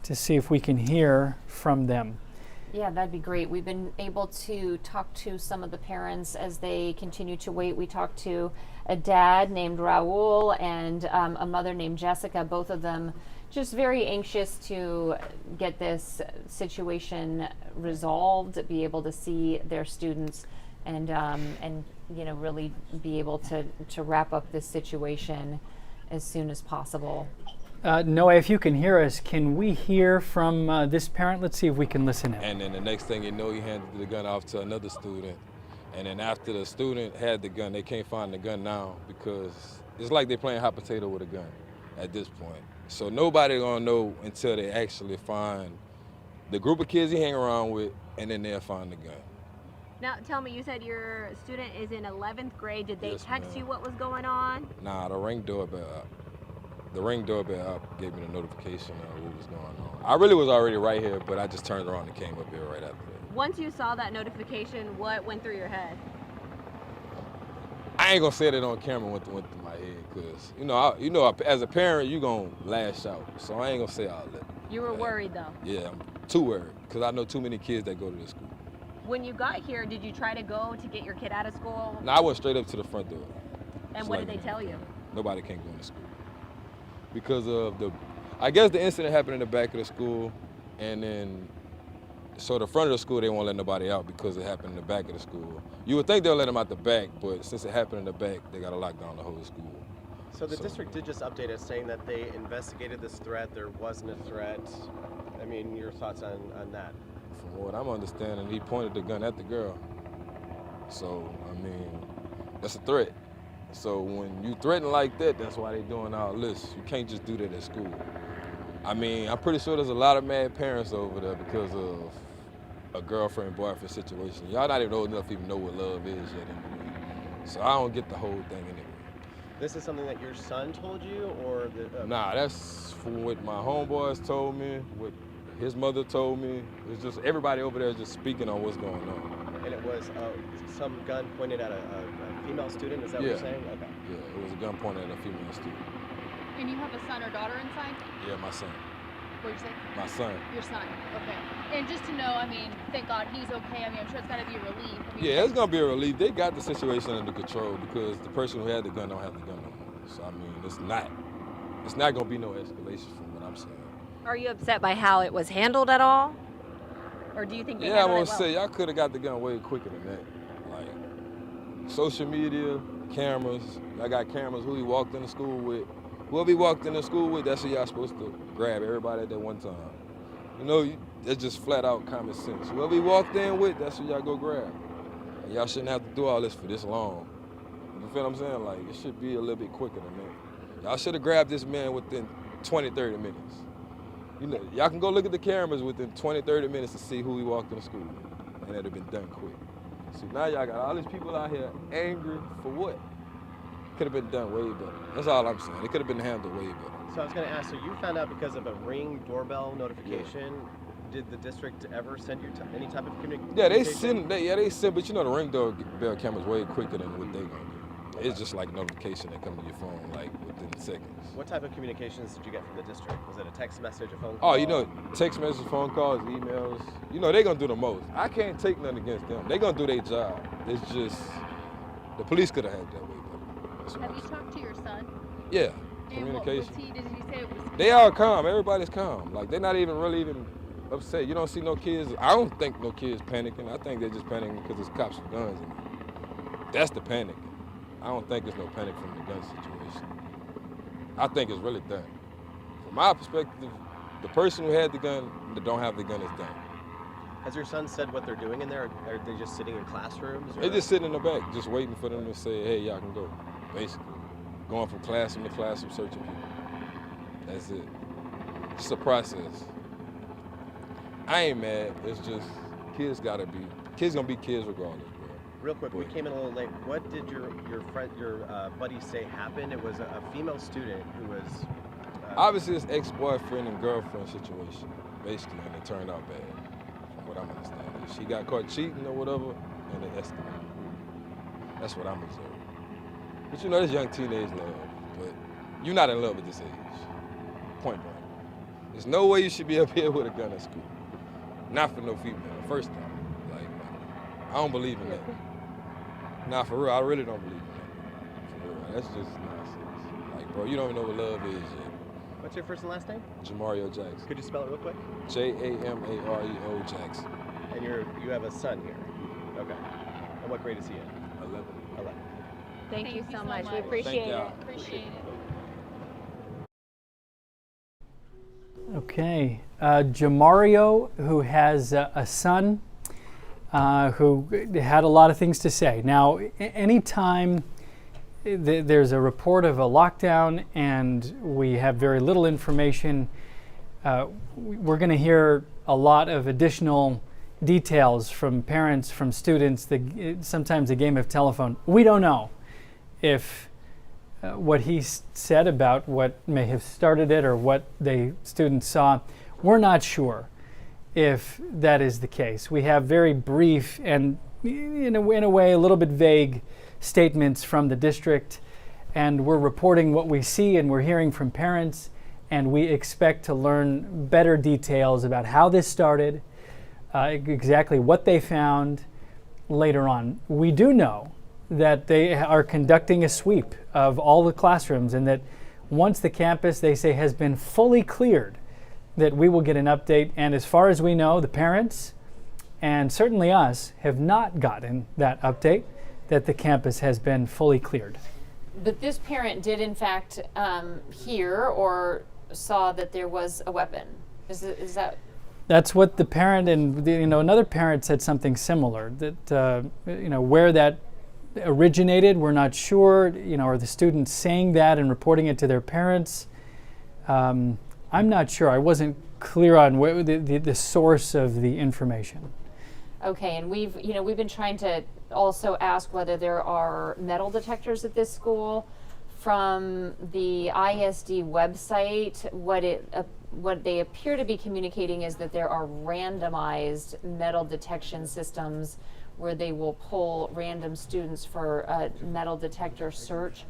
to see if we can hear from them. Yeah, that'd be great. We've been able to talk to some of the parents as they continue to wait. We talked to a dad named Raul and a mother named Jessica, both of them just very anxious to get this situation resolved, be able to see their students and you know, really be able to wrap up this situation as soon as possible. Noah, if you can hear us, can we hear from this parent? Let's see if we can listen in. And then the next thing you know, he handed the gun off to another student. And then after the student had the gun, they can't find the gun now because it's like they're playing hot potato with a gun at this point. So nobody gonna know until they actually find the group of kids he hang around with, and then they'll find the gun. Now, tell me, you said your student is in 11th grade. Did they Yes, text ma'am. you what was going on? Nah, the ring doorbell app gave me the notification of what was going on. I really was already right here, but I just turned around and came up here right after that. Once you saw that notification, what went through your head? I ain't gonna say that on camera what went through my head, cause you know, as a parent, you gonna lash out. So I ain't gonna say all that. You were worried though. Yeah, I'm too worried, cause I know too many kids that go to this school. When you got here, did you try to go to get your kid out of school? Now I went straight up to the front door. And It's what like, did they tell you? Nobody can go into school because of I guess the incident happened in the back of the school, and then so the front of the school they won't let nobody out because it happened in the back of the school. You would think they'll let them out the back, but since it happened in the back, they got to lock down the whole school. So the district did just update us saying that they investigated this threat, there wasn't a threat. I mean, your thoughts on that? From what I'm understanding, he pointed the gun at the girl. So, I mean, that's a threat. So when you threaten like that, that's why they doing all this. You can't just do that at school. I mean, I'm pretty sure there's a lot of mad parents over there because of a girlfriend-boyfriend situation. Y'all not even old enough to even know what love is yet anyway. So I don't get the whole thing anyway. This is something that your son told you, or the? Nah, that's from what my homeboys told me, what his mother told me. It's just everybody over there is just speaking on what's going on. And it was some gun pointed at a female student. Is that what you're saying? Okay. Yeah, it was a gun pointed at a female student. And you have a son or daughter inside? Yeah, my son. What'd you say? My son. Your son. Okay. And just to know, I mean, thank God he's okay. I mean, I'm sure it's got to be a relief. I mean, Yeah, it's gonna be a relief. They got the situation under control because the person who had the gun don't have the gun no more. So I mean, it's not gonna be no escalation from what I'm saying. Are you upset by how it was handled at all? Or do you think they Yeah, I'm handled gonna it well? say y'all could have got the gun way quicker than that. Like social media, cameras. I got cameras who he walked into school with. Whoever he walked into school with, that's who y'all supposed to grab everybody at that one time. You know, that's just flat out common sense. Whoever he walked in with, that's who y'all go grab. And y'all shouldn't have to do all this for this long. You feel what I'm saying? Like, it should be a little bit quicker than that. Y'all should have grabbed this man within 20, 30 minutes. You know, y'all can go look at the cameras within 20, 30 minutes to see who he walked into school with. And that'd have been done quick. See, now y'all got all these people out here angry for what? Could have been done way better. That's all I'm saying. It could have been handled way better. So I was going to ask, so you found out because of a Ring doorbell notification. Yeah. Did the district ever send you any type of communication? Yeah, they send, but you know the Ring doorbell camera's way quicker than what they gonna do. It's just like notification that come to your phone like within seconds. What type of communications did you get from the district? Was it a text message, a phone call? Oh, you know, text messages, phone calls, emails. You know, they gonna do the most. I can't take nothing against them. They gonna do their job. It's just, the police could have had that way better. Have you talked to your son? Yeah, And communication. did he say it was? They are calm. Everybody's calm. Like, they're not even really even upset. You don't see no kids. I don't think no kids panicking. I think they're just panicking because there's cops with guns in there. That's the panic. I don't think there's no panic from the gun situation. I think it's really done. From my perspective, the person who had the gun that don't have the gun is done. Has your son said what they're doing in there? Are they just sitting in classrooms? They just sitting in the back, just waiting for them to say, hey, y'all can go, basically. Going from classroom to classroom, searching people. That's it. It's a process. I ain't mad. It's just kids gonna be kids regardless, bro. Real quick, we came in a little late. What did your buddy say happened? It was a female student who was. Obviously, it's ex-boyfriend and girlfriend situation, basically, and it turned out bad, from what I'm understanding. She got caught cheating or whatever, and it escalated. That's what I'm observing. But you know, this young teenage love, but you're not in love at this age. Point blank. There's no way you should be up here with a gun at school. Not for no female, first off. Like, I don't believe in that. Nah, for real, I really don't believe in that. For real, that's just nonsense. Like, bro, you don't even know what love is yet. What's your first and last name? Jamario Jackson. Could you spell it real quick? Jamareo Jackson. And you have a son here. Okay. And what grade is he in? 11. 11. Thank you so much. We Thank appreciate it. y'all. Appreciate it. Okay, Jamario, who has a son who had a lot of things to say. Now, anytime there's a report of a lockdown and we have very little information, we're going to hear a lot of additional details from parents, from students, sometimes a game of telephone. We don't know if what he said about what may have started it or what the students saw, we're not sure if that is the case. We have very brief and in a way a little bit vague statements from the district, and we're reporting what we see and we're hearing from parents, and we expect to learn better details about how this started, exactly what they found later on. We do know that they are conducting a sweep of all the classrooms, and that once the campus, they say, has been fully cleared, that we will get an update. And as far as we know, the parents and certainly us have not gotten that update that the campus has been fully cleared. But this parent did in fact hear or saw that there was a weapon. Is that? That's what the parent and another parent said something similar, that where that originated, we're not sure. Are the students saying that and reporting it to their parents? I'm not sure. I wasn't clear on where the source of the information. Okay, and we've been trying to also ask whether there are metal detectors at this school. From the ISD website, what they appear to be communicating is that there are randomized metal detection systems where they will pull random students for a metal detector search,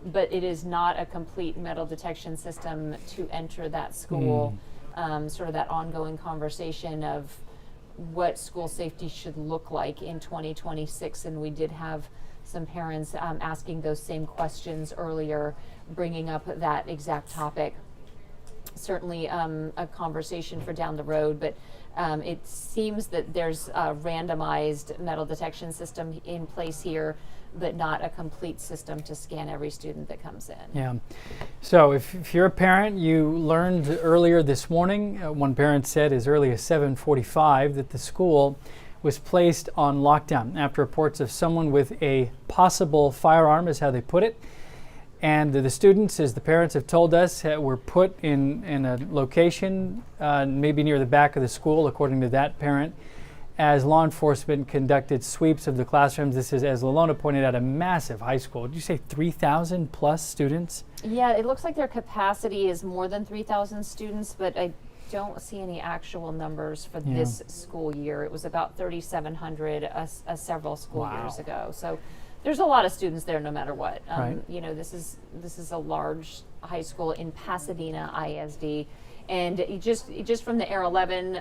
but it is not a complete metal detection system to enter that school. Sort of that ongoing conversation of what school safety should look like in 2026, and we did have some parents asking those same questions earlier, bringing up that exact topic. Certainly a conversation for down the road, but it seems that there's a randomized metal detection system in place here, but not a complete system to scan every student that comes in. Yeah. So if you're a parent, you learned earlier this morning, one parent said as early as 7:45 that the school was placed on lockdown after reports of someone with a possible firearm, is how they put it. And the students, as the parents have told us, were put in a location maybe near the back of the school, according to that parent, as law enforcement conducted sweeps of the classrooms. This is, as Lalona pointed out, a massive high school. Did you say 3,000 plus students? Yeah, it looks like their capacity is more than 3,000 students, but I don't see any actual numbers for this school year. It was about 3,700 several school years ago. So there's a lot of students there no matter what. Right. This is a large high school in Pasadena ISD. And just from the Air 11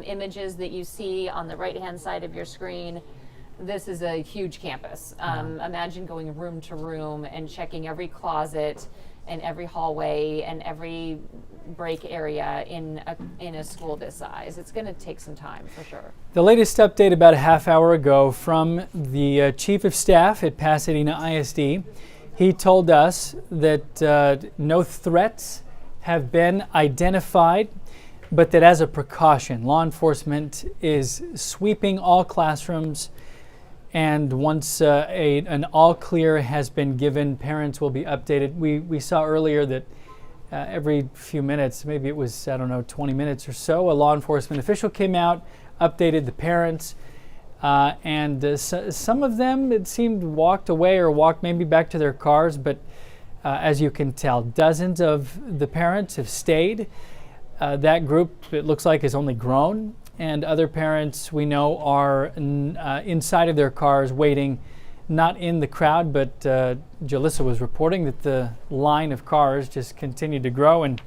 images that you see on the right-hand side of your screen, this is a huge campus. Imagine going room to room and checking every closet and every hallway and every break area in a school this size. It's going to take some time for sure. The latest update about a half hour ago from the Chief of Staff at Pasadena ISD. He told us that no threats have been identified, but that as a precaution, law enforcement is sweeping all classrooms, and once an all clear has been given, parents will be updated. We saw earlier that every few minutes, maybe it was, 20 minutes or so, a law enforcement official came out, updated the parents, and some of them, it seemed, walked away or walked maybe back to their cars, but as you can tell, dozens of the parents have stayed. That group, it looks like, has only grown, and other parents we know are inside of their cars waiting not in the crowd, but Jalissa was reporting that the line of cars just continued to grow, and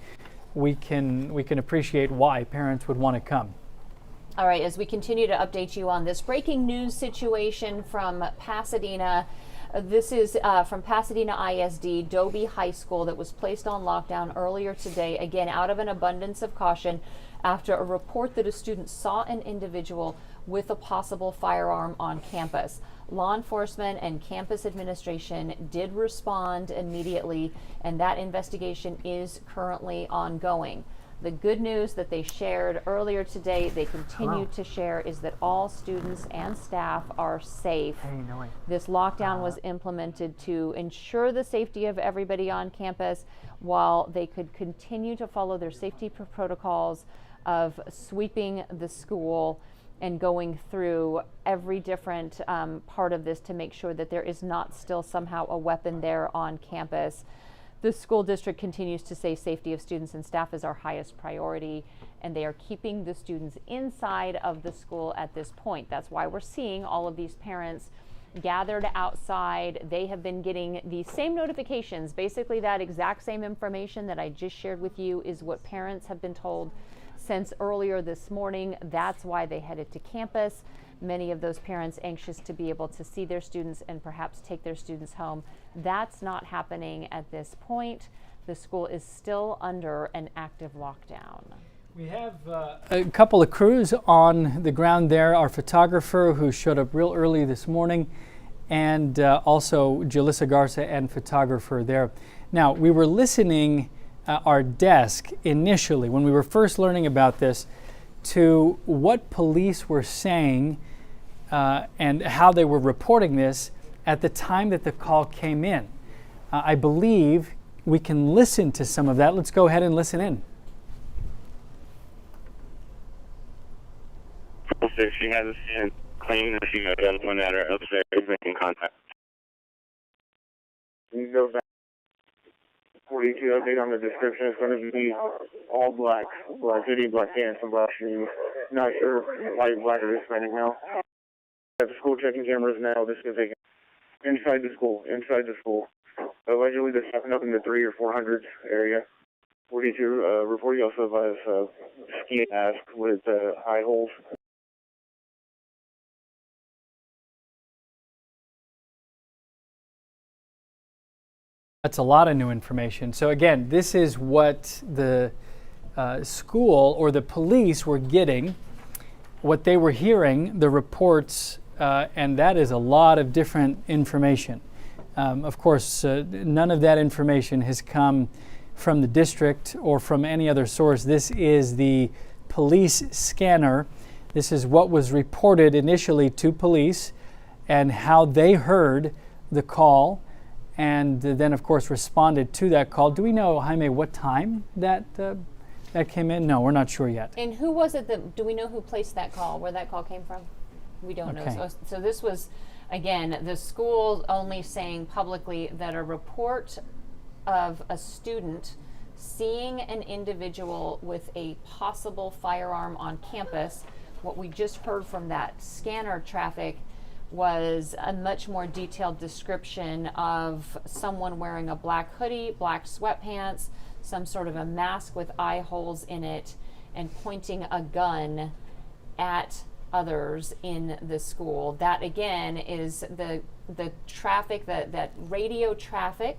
we can appreciate why parents would want to come. All right, as we continue to update you on this breaking news situation from Pasadena, this is from Pasadena ISD, Dobie High School, that was placed on lockdown earlier today, again out of an abundance of caution after a report that a student saw an individual with a possible firearm on campus. Law enforcement and campus administration did respond immediately, and that investigation is currently ongoing. The good news that they shared earlier today, they continue to share, is that all students and staff are safe. This lockdown was implemented to ensure the safety of everybody on campus while they could continue to follow their safety protocols of sweeping the school and going through every different part of this to make sure that there is not still somehow a weapon there on campus. The school district continues to say safety of students and staff is our highest priority, and they are keeping the students inside of the school at this point. That's why we're seeing all of these parents gathered outside. They have been getting the same notifications. Basically, that exact same information that I just shared with you is what parents have been told since earlier this morning. That's why they headed to campus. Many of those parents anxious to be able to see their students and perhaps take their students home. That's not happening at this point. The school is still under an active lockdown. We have a couple of crews on the ground there. Our photographer who showed up real early this morning, and also Jalissa Garza and photographer there. Now, we were listening our desk initially when we were first learning about this to what police were saying and how they were reporting this at the time that the call came in. I believe we can listen to some of that. Let's go ahead and listen in. She has a skin claiming that she got a gun at her upstairs making contact. You go back. 42 update on the description is going to be all black, black hoodie, black pants, and black shoes. Not sure white, black, or Hispanic now. At the school checking cameras now. This is taken inside the school. Allegedly, this happened up in the 300 or 400 area. 42 reporting also has ski mask with eye holes. That's a lot of new information. So again, this is what the school or the police were getting, what they were hearing, the reports, and that is a lot of different information. Of course, none of that information has come from the district or from any other source. This is the police scanner. This is what was reported initially to police and how they heard the call, and then, of course, responded to that call. Do we know, Jaime, what time that came in? No, we're not sure yet. And who was it that, do we know who placed that call, where that call came from? We don't know. So this was, again, the school only saying publicly that a report of a student seeing an individual with a possible firearm on campus. What we just heard from that scanner traffic was a much more detailed description of someone wearing a black hoodie, black sweatpants, some sort of a mask with eye holes in it, and pointing a gun at others in the school. That again is the traffic, that radio traffic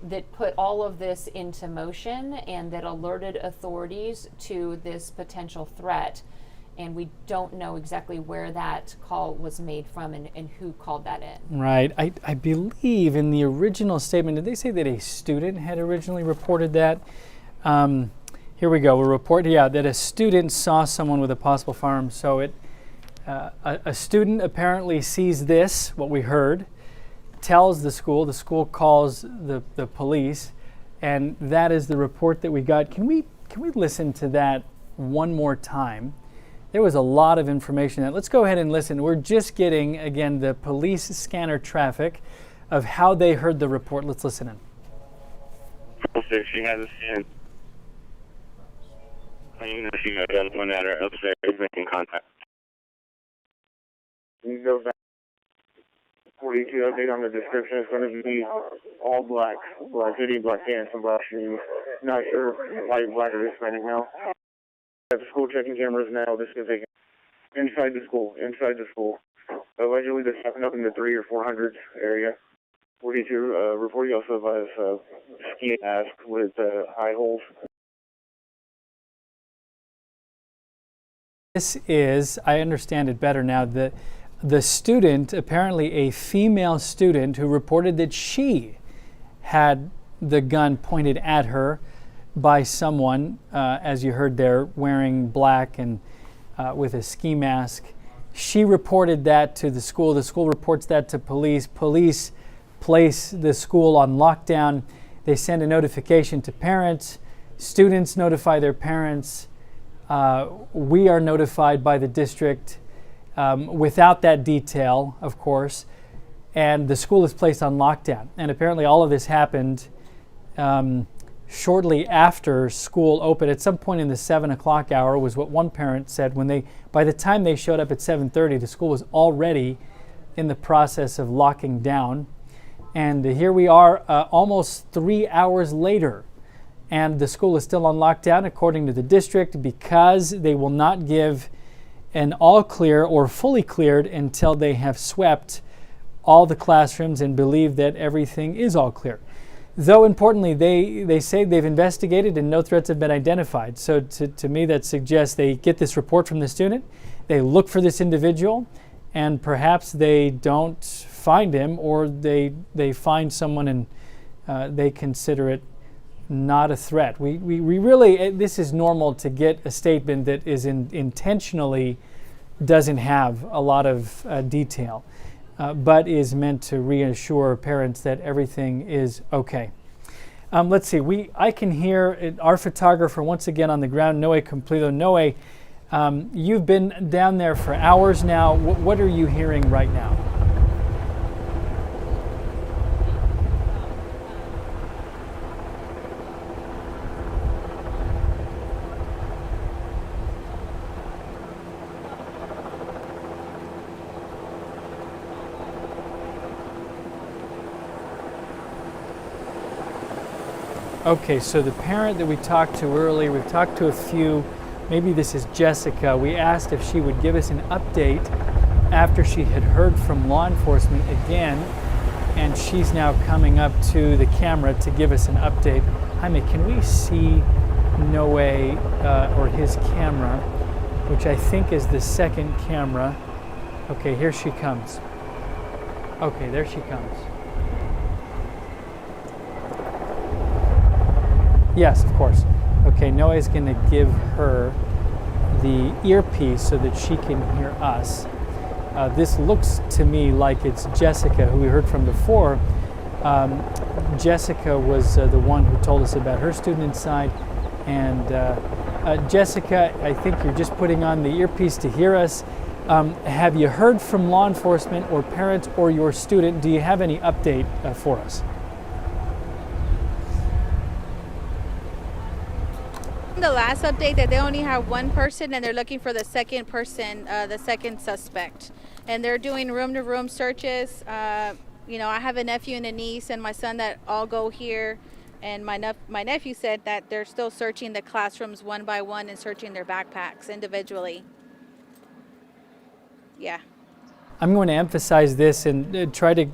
that put all of this into motion and that alerted authorities to this potential threat. And we don't know exactly where that call was made from and who called that in. Right. I believe in the original statement, did they say that a student had originally reported that? Here we go. A report, that a student saw someone with a possible firearm. So a student apparently sees this, what we heard, tells the school calls the police, and that is the report that we got. Can we listen to that one more time? There was a lot of information. Let's go ahead and listen. We're just getting, again, the police scanner traffic of how they heard the report. Let's listen in. She has a skin claiming that she got a gun at her upstairs making contact. You go back. 42 update on the description is going to be all black, black hoodie, black pants, and black shoes. Not sure, light black or Hispanic now. At the school checking cameras now. This is taken inside the school, Allegedly this happened up in the 300 or 400 area. 42 reporting also has ski mask with high holes. This is, I understand it better now, the student, apparently a female student, who reported that she had the gun pointed at her by someone, as you heard there, wearing black and with a ski mask. She reported that to the school. The school reports that to police. Police place the school on lockdown. They send a notification to parents. Students notify their parents. We are notified by the district without that detail, of course, and the school is placed on lockdown. And apparently all of this happened shortly after school opened. At some point in the 7 o'clock hour was what one parent said. By the time they showed up at 7:30, the school was already in the process of locking down. And here we are almost 3 hours later, and the school is still on lockdown according to the district because they will not give an all clear or fully cleared until they have swept all the classrooms and believe that everything is all clear. Though importantly, they say they've investigated and no threats have been identified. So to me that suggests they get this report from the student, they look for this individual, and perhaps they don't find him, or they find someone and they consider it not a threat. We really, this is normal to get a statement that is intentionally doesn't have a lot of detail, but is meant to reassure parents that everything is okay. Let's see, I can hear our photographer once again on the ground, Noe Completo. Noe, you've been down there for hours now. What are you hearing right now? Okay, so the parent that we talked to earlier, we've talked to a few, maybe this is Jessica. We asked if she would give us an update after she had heard from law enforcement again, and she's now coming up to the camera to give us an update. Jaime, can we see Noe or his camera, which I think is the second camera? Okay, here she comes. Okay, there she comes. Yes, of course. Okay, Noe's going to give her the earpiece so that she can hear us. This looks to me like it's Jessica, who we heard from before. Jessica was the one who told us about her student inside. And Jessica, I think you're just putting on the earpiece to hear us. Have you heard from law enforcement or parents or your student? Do you have any update for us? The last update that they only have one person and they're looking for the second person, the second suspect, and they're doing room-to-room searches. You know, I have a nephew and a niece and my son that all go here, and my nephew said that they're still searching the classrooms one by one and searching their backpacks individually. Yeah. I'm going to emphasize this and try to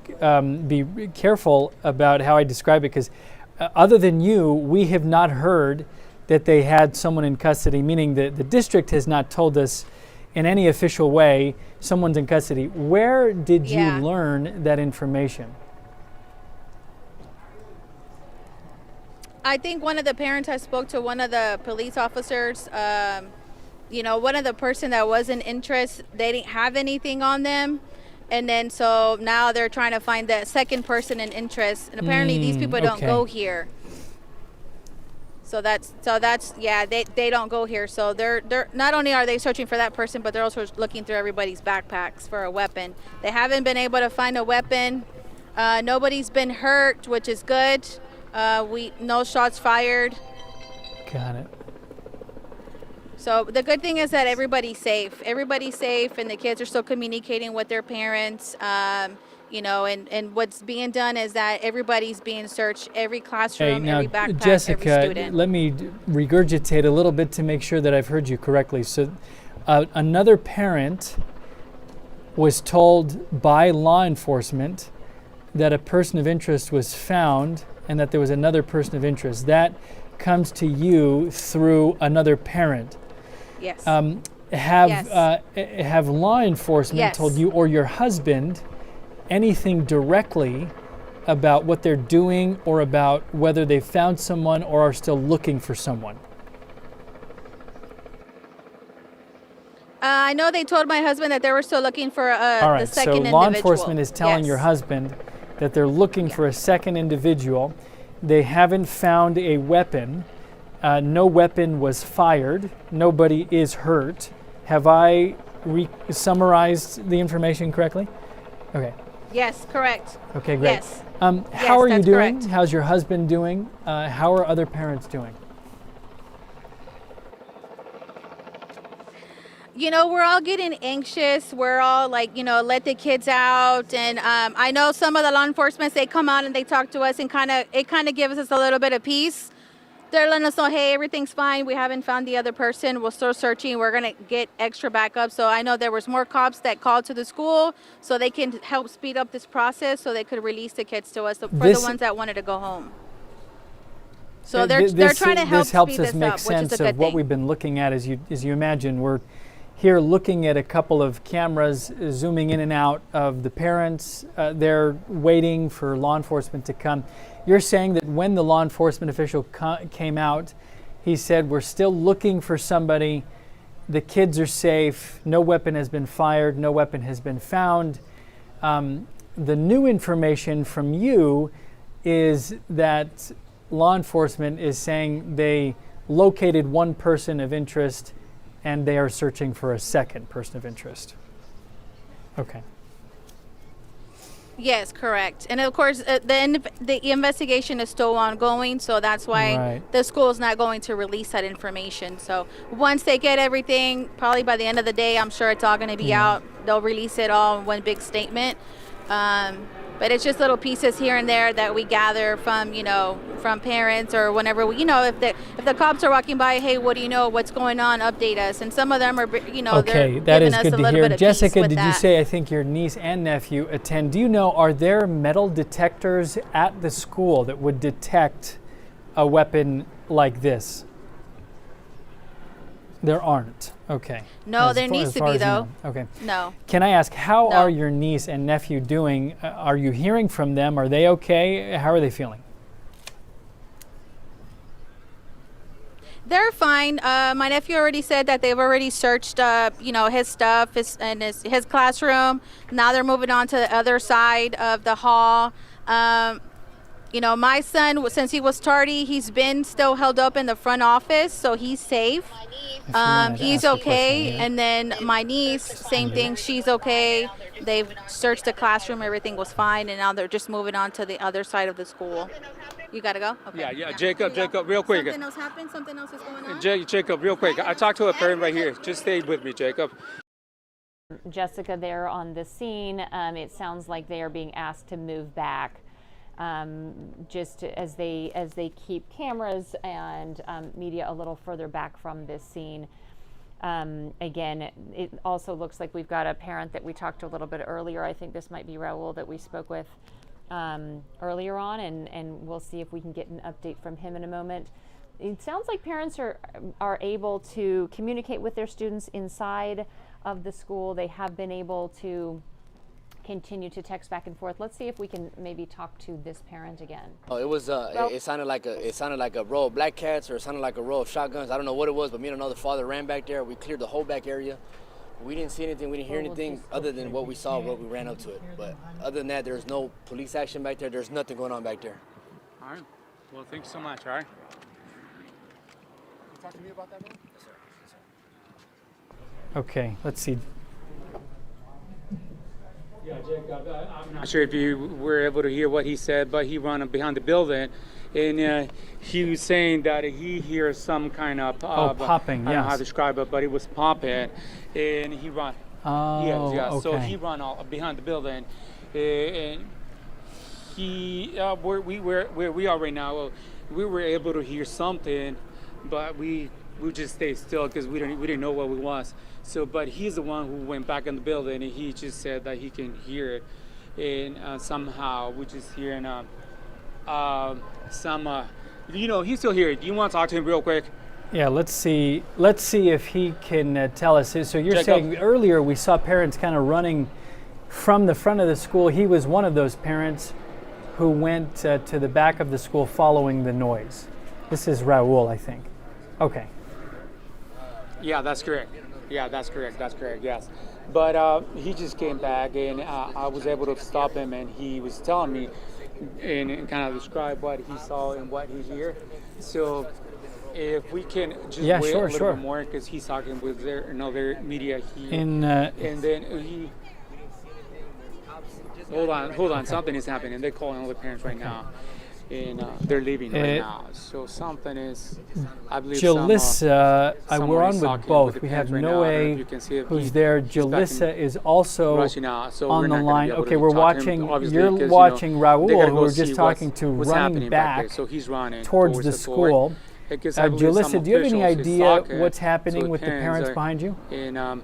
be careful about how I describe it, because other than you, we have not heard that they had someone in custody, meaning that the district has not told us in any official way someone's in custody. Where did you learn that information? I think one of the parents has spoke to one of the police officers. You know, one of the person that was in interest, they didn't have anything on them. And then so now they're trying to find the second person in interest. And apparently these people don't go here. So that's yeah, they don't go here. So they're not only are they searching for that person, but they're also looking through everybody's backpacks for a weapon. They haven't been able to find a weapon. Nobody's been hurt, which is good. No shots fired. Got it. So the good thing is that everybody's safe. Everybody's safe, and the kids are still communicating with their parents. And what's being done is that everybody's being searched, every classroom, now, every backpack, Jessica, every student. let me regurgitate a little bit to make sure that I've heard you correctly. So, another parent was told by law enforcement that a person of interest was found and that there was another person of interest. That comes to you through another parent. Yes. Have law enforcement Yes. told you or your husband anything directly about what they're doing or about whether they found someone or are still looking for someone? I know they told my husband that they were still looking for All right, the second so individual. law enforcement is telling Yes. your husband that they're looking for a second individual. They haven't found a weapon. No weapon was fired. Nobody is hurt. Have I summarized the information correctly? Okay. Yes, correct. Okay, great. Yes. How are you that's doing? correct. How's your husband doing? How are other parents doing? We're all getting anxious. We're all like, let the kids out. And I know some of the law enforcement, they come out and they talk to us and it kind of gives us a little bit of peace. They're letting us know, hey, everything's fine. We haven't found the other person. We're still searching. We're going to get extra backup. So I know there was more cops that called to the school so they can help speed up this process so they could release the kids to us for the ones that wanted to go home. So they're trying to help this helps speed us this make up, which sense is a good of what thing. we've been looking at. As you imagine, we're here looking at a couple of cameras zooming in and out of the parents. They're waiting for law enforcement to come. You're saying that when the law enforcement official came out, he said, we're still looking for somebody. The kids are safe. No weapon has been fired. No weapon has been found. The new information from you is that law enforcement is saying they located one person of interest and they are searching for a second person of interest. Okay. Yes, correct. And of course, the investigation is still ongoing, so that's why the school is not going to release that information. So once they get everything, probably by the end of the day, I'm sure it's all going to be out. They'll release it all in one big statement. But it's just little pieces here and there that we gather from, from parents or whenever we, if the cops are walking by, hey, what do you know? What's going on? Update us. And some of them are, Okay, they're that giving is us good a to little hear. bit of Jessica, peace with did you that. say, I think your niece and nephew attend? Do you know, are there metal detectors at the school that would detect a weapon like this? There aren't. Okay. No, there needs to be, though. Okay. No. Can I ask, how are your niece and nephew doing? Are you hearing from them? Are they okay? How are they feeling? They're fine. My nephew already said that they've already searched, his stuff, his classroom. Now they're moving on to the other side of the hall. My son, since he was tardy, he's been still held up in the front office, so he's safe. He's okay. And then my niece, same thing. She's okay. They've searched the classroom. Everything was fine. And now they're just moving on to the other side of the school. You got to go? Okay. Yeah. Jacob, real quick. Something else happened? Something else is going on? Jacob, real quick. I talked to a parent right here. Just stay with me, Jacob. Jessica, there on the scene, it sounds like they are being asked to move back. Just as they keep cameras and media a little further back from this scene. Again, it also looks like we've got a parent that we talked to a little bit earlier. I think this might be Raul that we spoke with earlier on, and we'll see if we can get an update from him in a moment. It sounds like parents are able to communicate with their students inside of the school. They have been able to continue to text back and forth. Let's see if we can maybe talk to this parent again. Oh, it was it sounded like a row of black cats, or it sounded like a row of shotguns. I don't know what it was, but me and another father ran back there. We cleared the whole back area. We didn't see anything. We didn't hear anything other than what we saw, what we ran up to it. But other than that, there's no police action back there. There's nothing going on back there. All right. Well, thanks so much. All right. Can you talk to me about that, man? Yes, sir. Okay, let's see. Yeah, Jacob, I'm not sure if you were able to hear what he said, but he ran behind the building, and he was saying that he hears some kind of popping. I don't know how to describe it, but it was popping, and he ran. Oh, yeah. okay. So he ran behind the building, and he where we are right now. We were able to hear something, but we just stayed still because we didn't know what it was. So, but he's the one who went back in the building, and he just said that he can hear it, and somehow we just hearing some. He's still here. Do you want to talk to him real quick? Yeah, let's see if he can tell us. So you're Jacob. saying earlier we saw parents kind of running from the front of the school. He was one of those parents who went to the back of the school following the noise. This is Raul, I think. Okay. Yeah, that's correct. That's correct. Yes, but he just came back, and I was able to stop him, and he was telling me and kind of describe what he saw and what he heard. So if we can just wait a little bit more, because he's talking with their media here, and then he. Hold on. Something is happening. They're calling all the parents right now, and they're leaving right now. So something is, I believe. Jalissa, we're on with talking both. with the We have parents right Noe, now. who's there. Jalissa is also rushing out, so on we're the not gonna line. be able Okay, to we're talk to him, watching. obviously, You're because, watching they Raul, gotta who go we're see just talking to, what's running happening back back there. So he's running towards the door. school. Because I believe some Jalissa, do you have any officials is idea talking, what's happening so with the parents behind you? And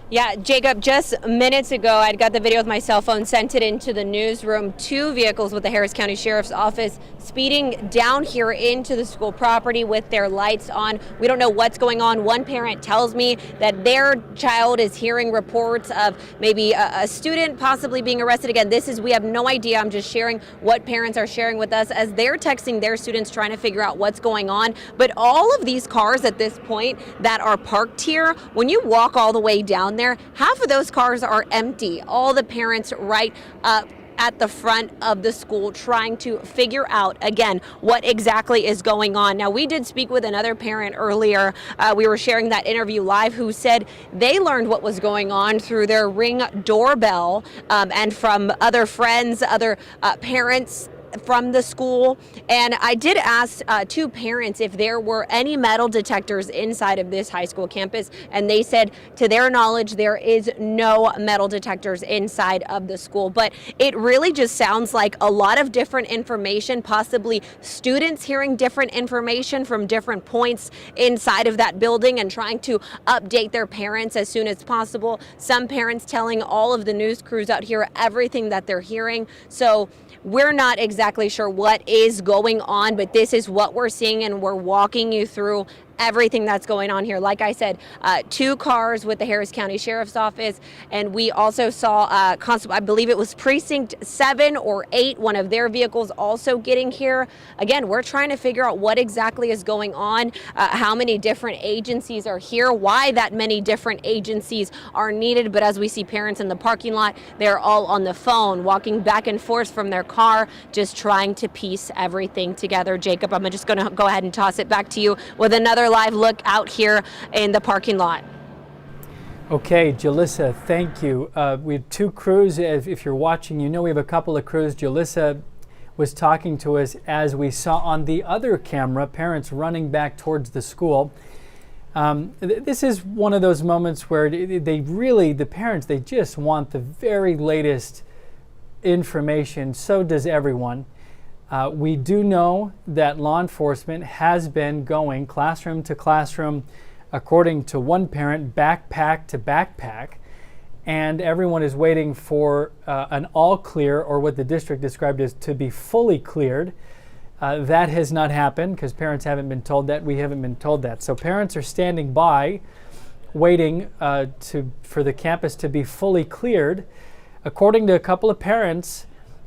Yeah, Jacob, just minutes ago, I'd got the video with my cell phone, sent it into the newsroom. 2 vehicles with the Harris County Sheriff's Office speeding down here into the school property with their lights on. We don't know what's going on. One parent tells me that their child is hearing reports of maybe a student possibly being arrested. Again, we have no idea. I'm just sharing what parents are sharing with us as they're texting their students trying to figure out what's going on. But all of these cars at this point that are parked here, when you walk all the way down there, half of those cars are empty. All the parents right up at the front of the school trying to figure out, again, what exactly is going on. Now, we did speak with another parent earlier. We were sharing that interview live, who said they learned what was going on through their Ring doorbell and from other friends, other parents from the school. And I did ask 2 parents if there were any metal detectors inside of this high school campus, and they said to their knowledge there is no metal detectors inside of the school. But it really just sounds like a lot of different information, possibly students hearing different information from different points inside of that building and trying to update their parents as soon as possible. Some parents telling all of the news crews out here everything that they're hearing. So we're not exactly sure what is going on, but this is what we're seeing, and we're walking you through everything that's going on here. Like I said, 2 cars with the Harris County Sheriff's Office, and we also saw Constable, I believe it was Precinct 7 or 8, one of their vehicles also getting here. Again, we're trying to figure out what exactly is going on, how many different agencies are here, why that many different agencies are needed. But as we see parents in the parking lot, they're all on the phone, walking back and forth from their car, just trying to piece everything together. Jacob, I'm just going to go ahead and toss it back to you with another live look out here in the parking lot. Okay, Jalissa, thank you. We have 2 crews. If you're watching, you know we have a couple of crews. Jalissa was talking to us as we saw on the other camera, parents running back towards the school. This is one of those moments where the parents, they just want the very latest information. So does everyone. We do know that law enforcement has been going classroom to classroom, according to one parent, backpack to backpack, and everyone is waiting for an all clear, or what the district described as to be fully cleared. That has not happened because parents haven't been told that. We haven't been told that. So parents are standing by, waiting for the campus to be fully cleared. According to a couple of parents,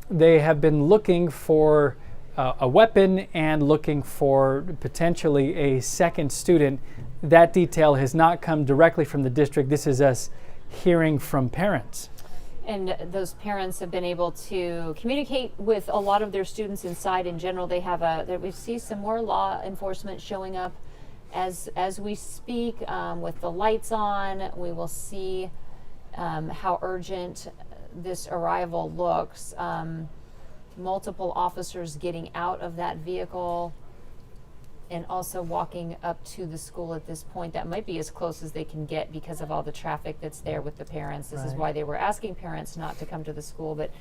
they have been looking for a weapon and looking for potentially a second student. That detail has not come directly from the district. This is us hearing from parents. And those parents have been able to communicate with a lot of their students inside. In general, they have we see some more law enforcement showing up as we speak with the lights on. We will see how urgent this arrival looks. Multiple officers getting out of that vehicle. and also walking up to the school at this point. That might be as close as they can get because of all the traffic that's there with the parents. This is Right. why they were asking parents not to come to the school, but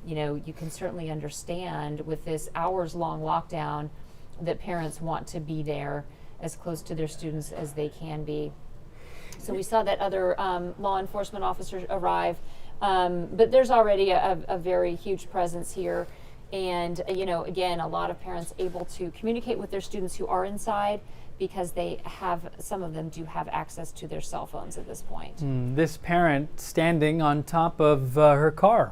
you know, you can certainly understand with this hours-long lockdown that parents want to be there as close to their students as they can be. So we saw that other law enforcement officers arrive, but there's already a very huge presence here. And, you know, again, a lot of parents able to communicate with their students who are inside because they have, some of them do have access to their cell phones at this point. This parent standing on top of her car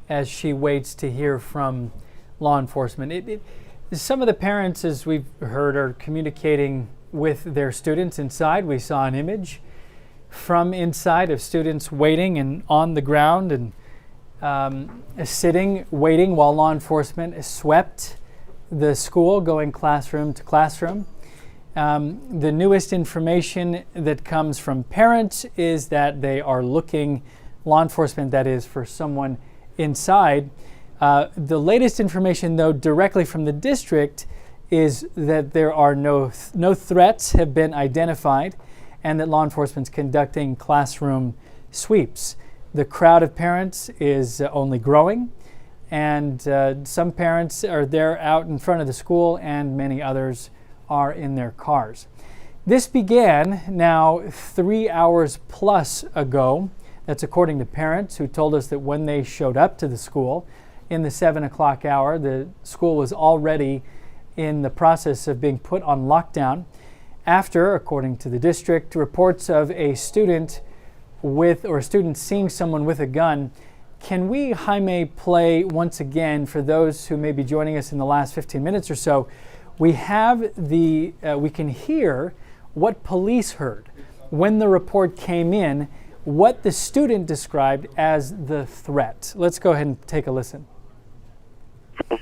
as she waits to hear from law enforcement. Some of the parents, as we've heard, are communicating with their students inside. We saw an image from inside of students waiting and on the ground and sitting, waiting while law enforcement swept the school, going classroom to classroom. The newest information that comes from parents is that they are looking, law enforcement that is, for someone inside. The latest information, though, directly from the district is that there are no threats have been identified and that law enforcement's conducting classroom sweeps. The crowd of parents is only growing, and some parents are there out in front of the school and many others are in their cars. This began now 3 hours plus ago. That's according to parents who told us that when they showed up to the school in the 7 o'clock hour, the school was already in the process of being put on lockdown after, according to the district, reports of a student seeing someone with a gun. Can we, Jaime, play once again for those who may be joining us in the last 15 minutes or so? We have we can hear what police heard when the report came in, what the student described as the threat. Let's go ahead and take a listen.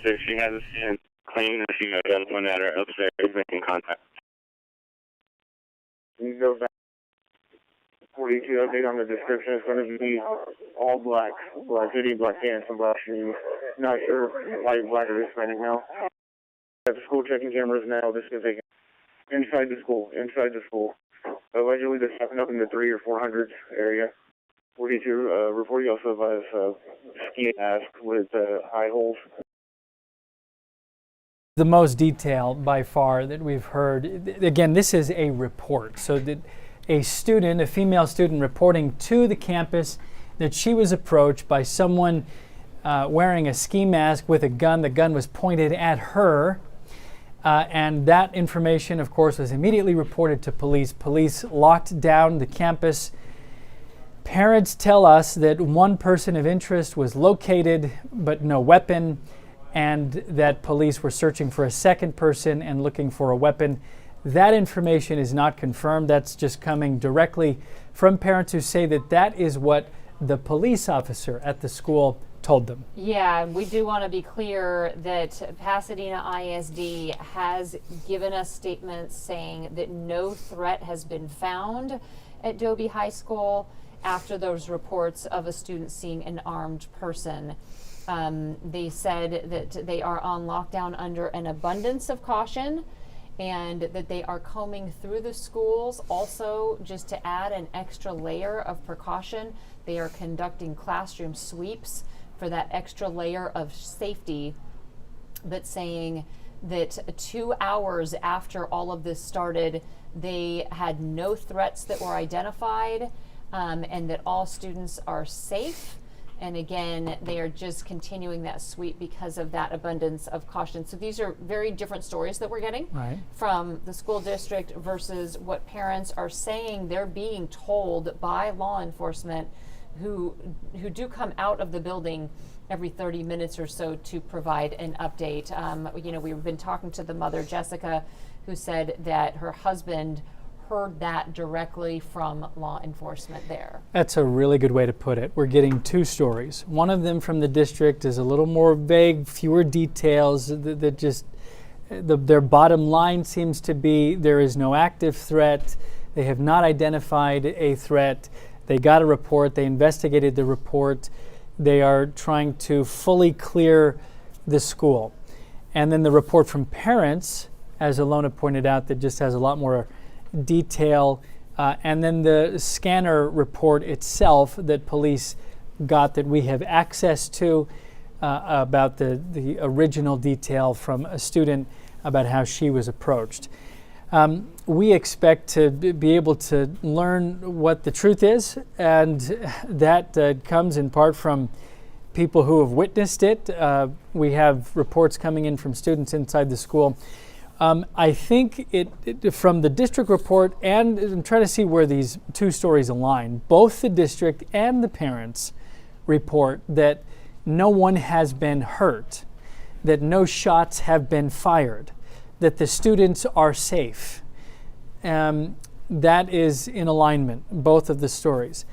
She has a student claiming that she got a gun pointed at her upstairs, making contact. You go back. 42 update on the description is going to be all black, black hoodie, black pants, and black shoes. Not sure, light black or Hispanic now. At the school checking cameras now. This is taken inside the school. Allegedly, this happened up in the 300 or 400 area. 42 reporting also has ski mask with high holes. The most detail by far that we've heard. Again, this is a report. So that a female student reporting to the campus that she was approached by someone wearing a ski mask with a gun. The gun was pointed at her. And that information, of course, was immediately reported to police. Police locked down the campus. Parents tell us that one person of interest was located, but no weapon, and that police were searching for a second person and looking for a weapon. That information is not confirmed. That's just coming directly from parents who say that that is what the police officer at the school told them. Yeah, we do want to be clear that Pasadena ISD has given us statements saying that no threat has been found at Dobie High School after those reports of a student seeing an armed person. They said that they are on lockdown under an abundance of caution and that they are combing through the schools. Also, just to add an extra layer of precaution, they are conducting classroom sweeps for that extra layer of safety, but saying that 2 hours after all of this started, they had no threats that were identified, and that all students are safe. And again, they are just continuing that sweep because of that abundance of caution. So these are very different stories that we're getting from the school district versus what parents are saying they're being told by law enforcement who do come out of the building every 30 minutes or so to provide an update. We've been talking to the mother, Jessica, who said that her husband heard that directly from law enforcement there. That's a really good way to put it. We're getting two stories. One of them from the district is a little more vague, fewer details. Their bottom line seems to be there is no active threat. They have not identified a threat. They got a report. They investigated the report. They are trying to fully clear the school. And then the report from parents as Alona pointed out, that just has a lot more detail. And then the scanner report itself that police got that we have access to about the original detail from a student about how she was approached. We expect to be able to learn what the truth is, and that comes in part from people who have witnessed it. We have reports coming in from students inside the school. I think it from the district report, and I'm trying to see where these two stories align. Both the district and the parents report that no one has been hurt, that no shots have been fired, that the students are safe. That is in alignment, both of the stories.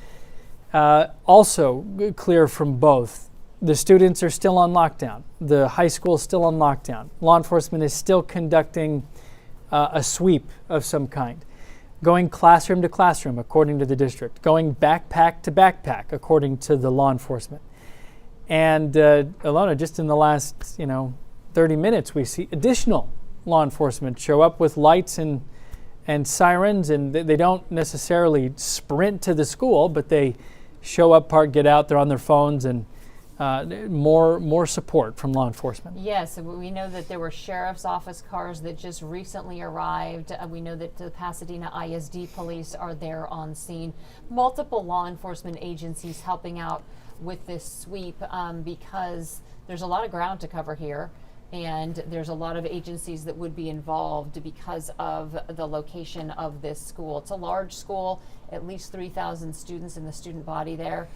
Also clear from both, the students are still on lockdown. The high school is still on lockdown. Law enforcement is still conducting a sweep of some kind, going classroom to classroom, according to the district, going backpack to backpack, according to the law enforcement. And Alona, just in the last 30 minutes, we see additional law enforcement show up with lights and sirens, and they don't necessarily sprint to the school, but they show up, park, get out, they're on their phones, and more support from law enforcement. Yes, we know that there were sheriff's office cars that just recently arrived. We know that the Pasadena ISD police are there on scene. Multiple law enforcement agencies helping out with this sweep because there's a lot of ground to cover here. And there's a lot of agencies that would be involved because of the location of this school. It's a large school, at least 3,000 students in the student body there.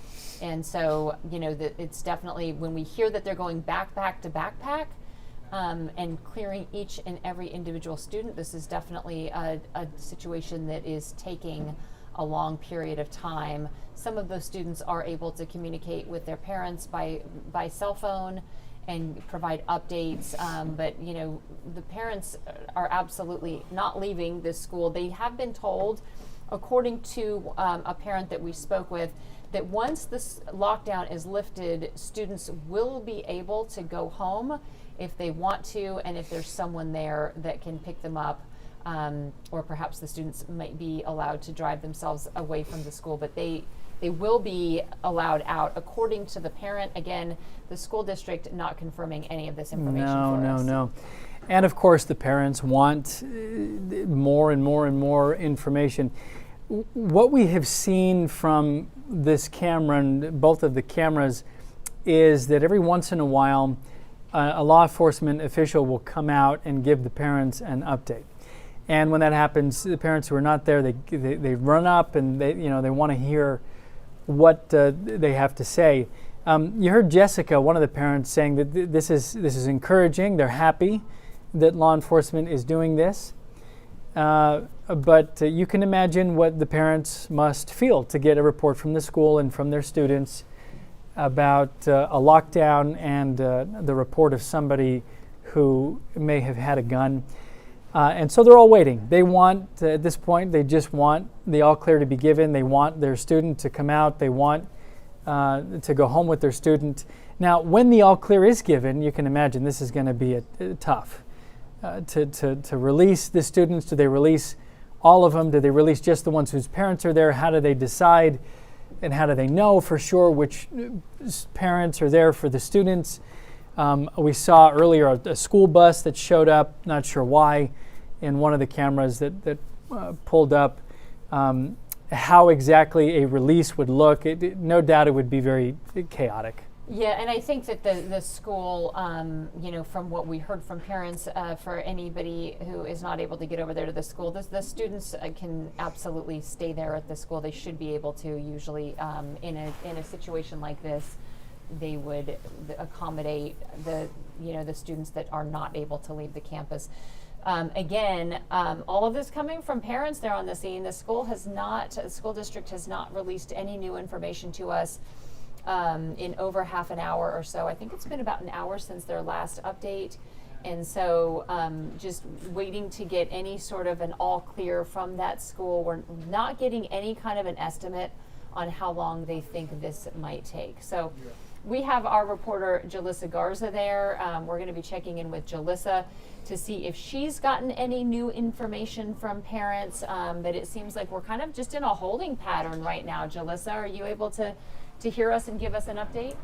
And so, it's definitely, when we hear that they're going backpack to backpack and clearing each and every individual student, this is definitely a situation that is taking a long period of time. Some of those students are able to communicate with their parents by cell phone and provide updates, but the parents are absolutely not leaving this school. They have been told, according to a parent that we spoke with, that once this lockdown is lifted, students will be able to go home if they want to, and if there's someone there that can pick them up, or perhaps the students might be allowed to drive themselves away from the school, but they will be allowed out, according to the parent. Again, the school district not confirming any of this information for us. No. And of course, the parents want more and more and more information. What we have seen from this camera, and both of the cameras, is that every once in a while, a law enforcement official will come out and give the parents an update. And when that happens, the parents who are not there, they run up and they want to hear what they have to say. You heard Jessica, one of the parents, saying that this is encouraging. They're happy that law enforcement is doing this. But you can imagine what the parents must feel to get a report from the school and from their students about a lockdown and the report of somebody who may have had a gun. And so they're all waiting. They want, at this point, they just want the all clear to be given. They want their student to come out. They want to go home with their student. Now, when the all clear is given, you can imagine this is going to be tough to release the students. Do they release all of them? Do they release just the ones whose parents are there? How do they decide? And how do they know for sure which parents are there for the students? We saw earlier a school bus that showed up, not sure why, in one of the cameras that pulled up. How exactly a release would look, no doubt it would be very chaotic. Yeah, and I think that the school, from what we heard from parents, for anybody who is not able to get over there to the school, the students can absolutely stay there at the school. They should be able to. Usually, in a situation like this, they would accommodate the students that are not able to leave the campus. Again, all of this coming from parents there on the scene. The school district has not released any new information to us in over half an hour or so. I think it's been about an hour since their last update. And so just waiting to get any sort of an all clear from that school. We're not getting any kind of an estimate on how long they think this might take. So We have our reporter Jalissa Garza there. We're going to be checking in with Jalissa to see if she's gotten any new information from parents. But it seems like we're kind of just in a holding pattern right now. Jalissa, are you able to hear us and give us an update?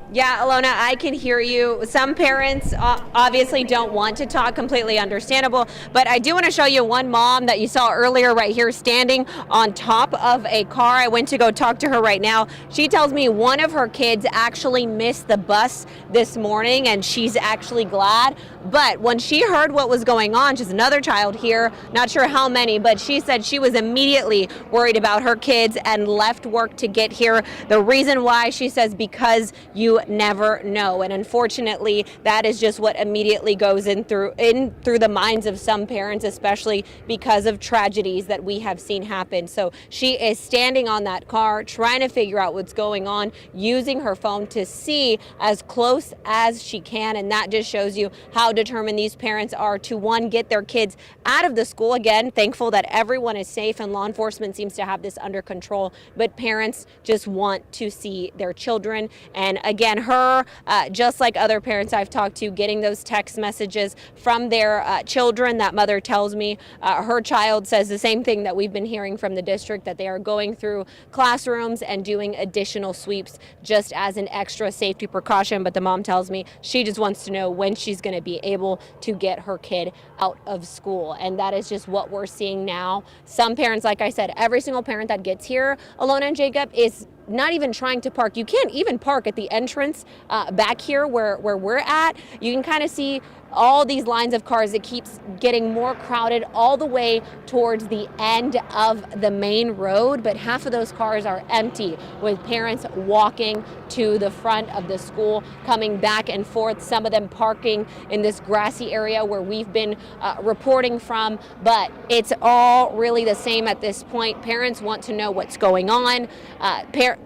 Yeah, Alona, I can hear you. Some parents obviously don't want to talk, completely understandable, but I do want to show you one mom that you saw earlier right here standing on top of a car. I went to go talk to her right now. She tells me one of her kids actually missed the bus this morning, and she's actually glad. But when she heard what was going on, she's another child here, not sure how many, but she said she was immediately worried about her kids and left work to get here. The reason why, she says, because you never know. And unfortunately, that is just what immediately goes in through the minds of some parents, especially because of tragedies that we have seen happen. So she is standing on that car, trying to figure out what's going on, using her phone to see as close as she can. And that just shows you how determined these parents are to, one, get their kids out of the school. Again, thankful that everyone is safe and law enforcement seems to have this under control, but parents just want to see their children. And again, her, just like other parents I've talked to, getting those text messages from their children. That mother tells me her child says the same thing that we've been hearing from the district, that they are going through classrooms and doing additional sweeps just as an extra safety precaution. But the mom tells me she just wants to know when she's going to be able to get her kid out of school. And that is just what we're seeing now. Some parents, like I said, every single parent that gets here, Alona and Jacob, is not even trying to park. You can't even park at the entrance back here where we're at. You can kind of see all these lines of cars. It keeps getting more crowded all the way towards the end of the main road, but half of those cars are empty, with parents walking to the front of the school, coming back and forth, some of them parking in this grassy area where we've been reporting from. But it's all really the same at this point. Parents want to know what's going on.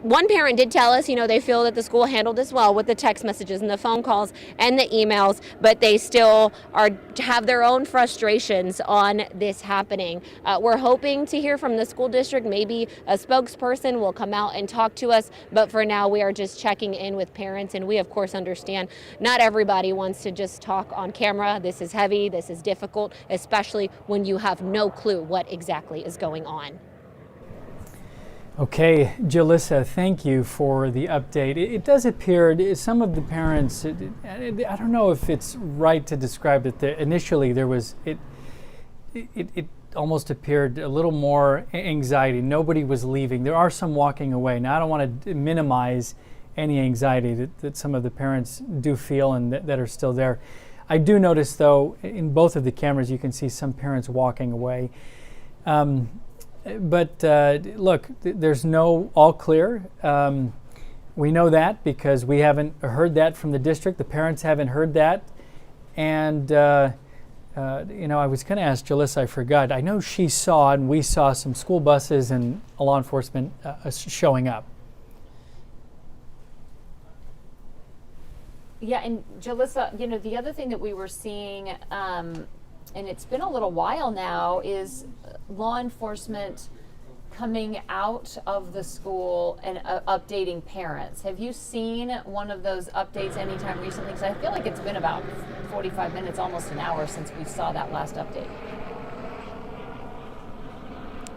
One parent did tell us, they feel that the school handled this well with the text messages and the phone calls and the emails, but they still have their own frustrations on this happening. We're hoping to hear from the school district. Maybe a spokesperson will come out and talk to us, but for now we are just checking in with parents, and we of course understand not everybody wants to just talk on camera. This is heavy, this is difficult, especially when you have no clue what exactly is going on. Okay, Jalissa, thank you for the update. It does appear some of the parents, I don't know if it's right to describe it. Initially, there was, it almost appeared a little more anxiety. Nobody was leaving. There are some walking away. Now, I don't want to minimize any anxiety that some of the parents do feel and that are still there. I do notice, though, in both of the cameras, you can see some parents walking away. But look, there's no all clear. We know that because we haven't heard that from the district. The parents haven't heard that. And, I was going to ask Jalissa, I forgot. I know she saw and we saw some school buses and law enforcement showing up. Yeah, and Jalissa, the other thing that we were seeing, and it's been a little while now, is law enforcement coming out of the school and updating parents. Have you seen one of those updates anytime recently? Because I feel like it's been about 45 minutes, almost an hour since we saw that last update.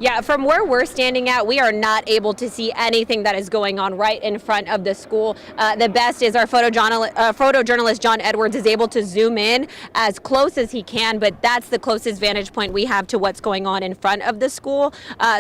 Yeah, from where we're standing at, we are not able to see anything that is going on right in front of the school. The best is our photojournalist John Edwards is able to zoom in as close as he can, but that's the closest vantage point we have to what's going on in front of the school.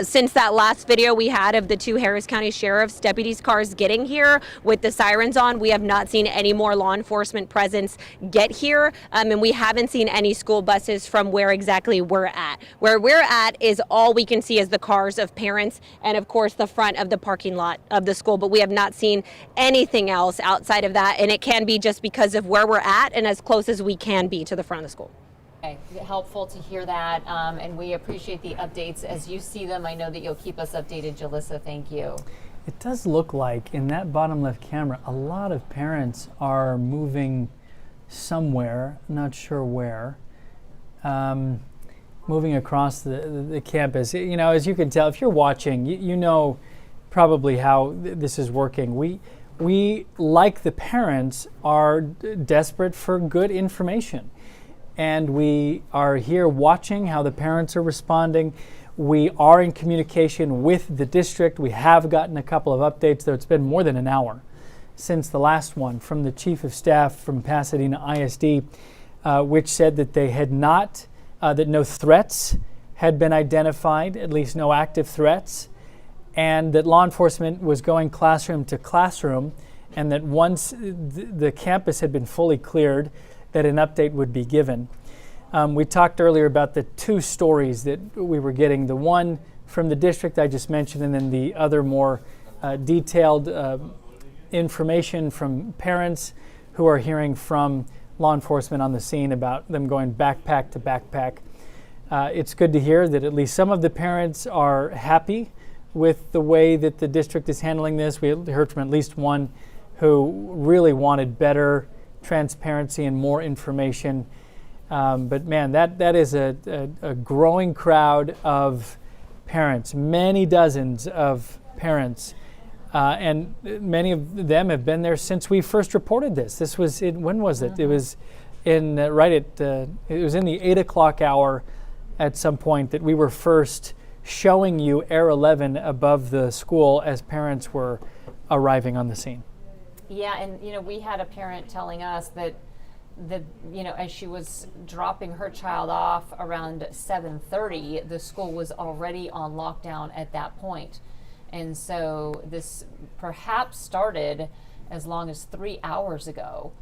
Since that last video we had of the two Harris County Sheriff's deputies' cars getting here with the sirens on, we have not seen any more law enforcement presence get here, and we haven't seen any school buses from where exactly we're at. Where we're at is all we can see is the cars of parents and of course the front of the parking lot of the school, but we have not seen anything else outside of that, and it can be just because of where we're at and as close as we can be to the front of the school. Okay, helpful to hear that, and we appreciate the updates as you see them. I know that you'll keep us updated, Jalissa. Thank you. It does look like in that bottom left camera, a lot of parents are moving somewhere, not sure where. Moving across the campus. As you can tell, if you're watching, probably how this is working. We, like the parents, are desperate for good information. And we are here watching how the parents are responding. We are in communication with the district. We have gotten a couple of updates, though it's been more than an hour since the last one, from the chief of staff from Pasadena ISD, which said that they had not, that no threats had been identified, at least no active threats, and that law enforcement was going classroom to classroom, and that once the campus had been fully cleared, that an update would be given. We talked earlier about the two stories that we were getting, the one from the district I just mentioned, and then the other more detailed information from parents who are hearing from law enforcement on the scene about them going backpack to backpack. It's good to hear that at least some of the parents are happy with the way that the district is handling this. We heard from at least one who really wanted better transparency and more information. But man, that is a growing crowd of parents, many dozens of parents, and many of them have been there since we first reported this. This was when was it? It was in it was in the 8 o'clock hour at some point that we were first showing you Air 11 above the school as parents were arriving on the scene. Yeah, and we had a parent telling us that as she was dropping her child off around 7:30, the school was already on lockdown at that point. And so this perhaps started as long as 3 hours ago.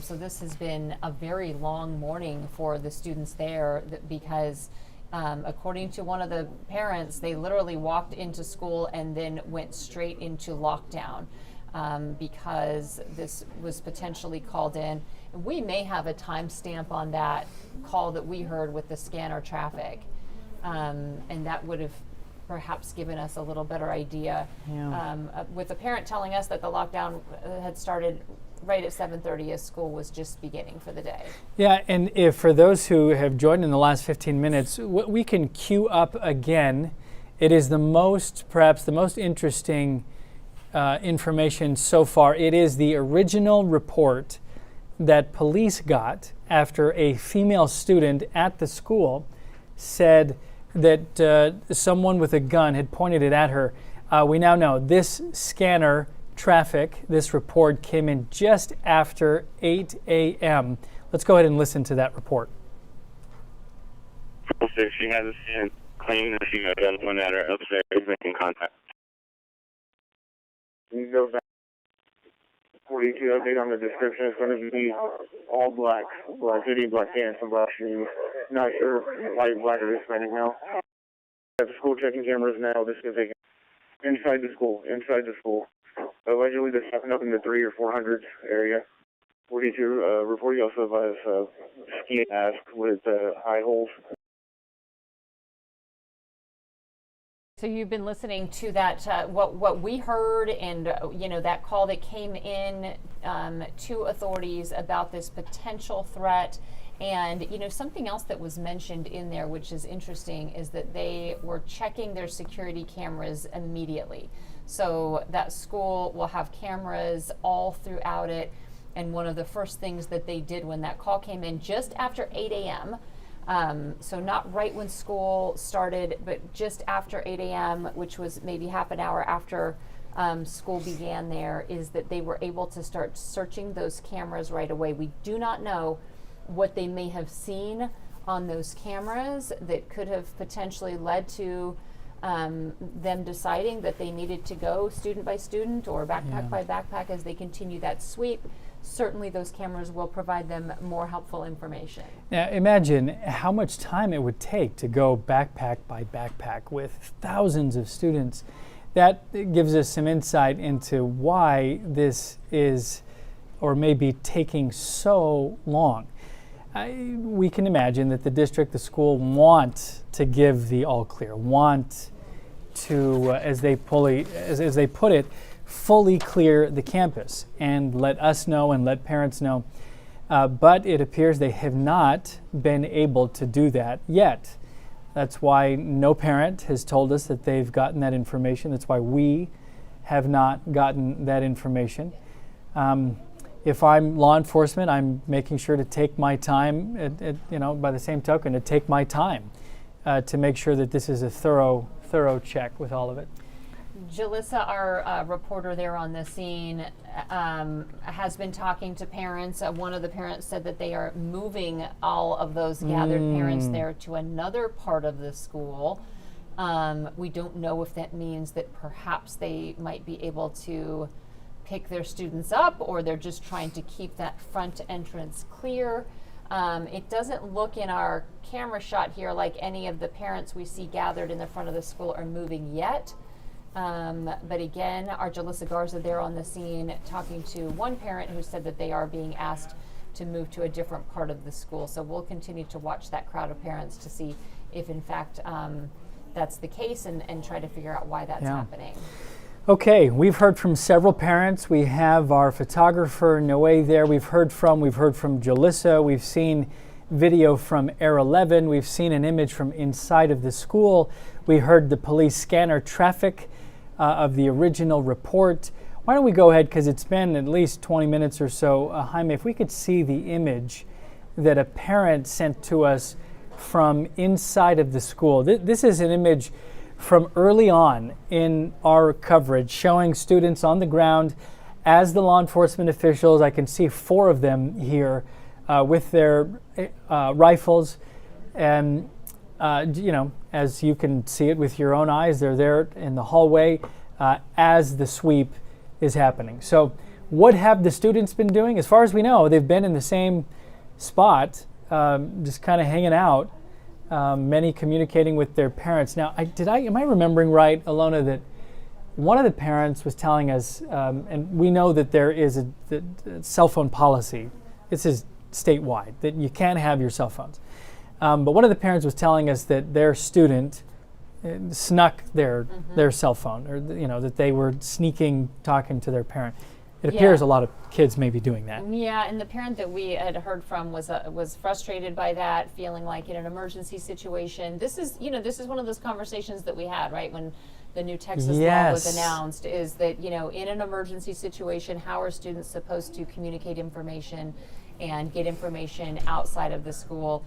So this has been a very long morning for the students there because according to one of the parents, they literally walked into school and then went straight into lockdown. Because this was potentially called in. We may have a timestamp on that call that we heard with the scanner traffic, and that would have perhaps given us a little better idea. Yeah. With the parent telling us that the lockdown had started right at 7:30 as school was just beginning for the day. Yeah, and if for those who have joined in the last 15 minutes, we can queue up again. It is perhaps the most interesting information so far. It is the original report that police got after a female student at the school said that someone with a gun had pointed it at her. We now know this scanner traffic, this report came in just after 8 a.m. Let's go ahead and listen to that report. She has a stand claiming that she got a gun pointed at her upstairs, making contact. You go back. 42 update on the description is going to be all black hoodie, black pants, and black shoes. Not sure light black or Hispanic now. At the school checking cameras now. This is taken inside the school. Allegedly, this happened up in the 300 or 400 area. 42 reporting also has ski mask with eye holes. So you've been listening to that, what we heard, and that call that came in to authorities about this potential threat, and something else that was mentioned in there, which is interesting, is that they were checking their security cameras immediately. So that school will have cameras all throughout it, and one of the first things that they did when that call came in just after 8 a.m. So not right when school started, but just after 8 a.m., which was maybe half an hour after school began there, is that they were able to start searching those cameras right away. We do not know what they may have seen on those cameras that could have potentially led to them deciding that they needed to go student by student or backpack by backpack as they continue that sweep. Certainly those cameras will provide them more helpful information. Now imagine how much time it would take to go backpack by backpack with thousands of students. That gives us some insight into why this is or may be taking so long. We can imagine that the district, the school want to give the all clear, want to, as they put it, fully clear the campus and let us know and let parents know. But it appears they have not been able to do that yet. That's why no parent has told us that they've gotten that information. That's why we have not gotten that information. If I'm law enforcement, I'm making sure to take my time, by the same token, to take my time to make sure that this is a thorough check with all of it. Jalissa, our reporter there on the scene, has been talking to parents. One of the parents said that they are moving all of those gathered parents there to another part of the school. We don't know if that means that perhaps they might be able to pick their students up, or they're just trying to keep that front entrance clear. It doesn't look in our camera shot here like any of the parents we see gathered in the front of the school are moving yet. But again, our Jalissa Garza there on the scene talking to one parent who said that they are being asked to move to a different part of the school. So we'll continue to watch that crowd of parents to see if in fact that's the case and try to figure out why that's happening. Okay, we've heard from several parents. We have our photographer Noe there. We've heard from Jalissa. We've seen video from Air 11. We've seen an image from inside of the school. We heard the police scanner traffic of the original report. Why don't we go ahead, because it's been at least 20 minutes or so. Jaime, if we could see the image that a parent sent to us from inside of the school. This is an image from early on in our coverage showing students on the ground as the law enforcement officials. I can see 4 of them here with their rifles. And, as you can see it with your own eyes, they're there in the hallway as the sweep is happening. So what have the students been doing? As far as we know, they've been in the same spot, just kind of hanging out, many communicating with their parents. Now, am I remembering right, Alona, that one of the parents was telling us, and we know that there is a cell phone policy. This is statewide, that you can't have your cell phones. But one of the parents was telling us that their student snuck their cell phone, or that they were sneaking, talking to their parent. It appears a lot of kids may be doing that. Yeah, and the parent that we had heard from was frustrated by that, feeling like in an emergency situation. This is one of those conversations that we had, right, when the new Texas law was announced, is that, in an emergency situation, how are students supposed to communicate information and get information outside of the school?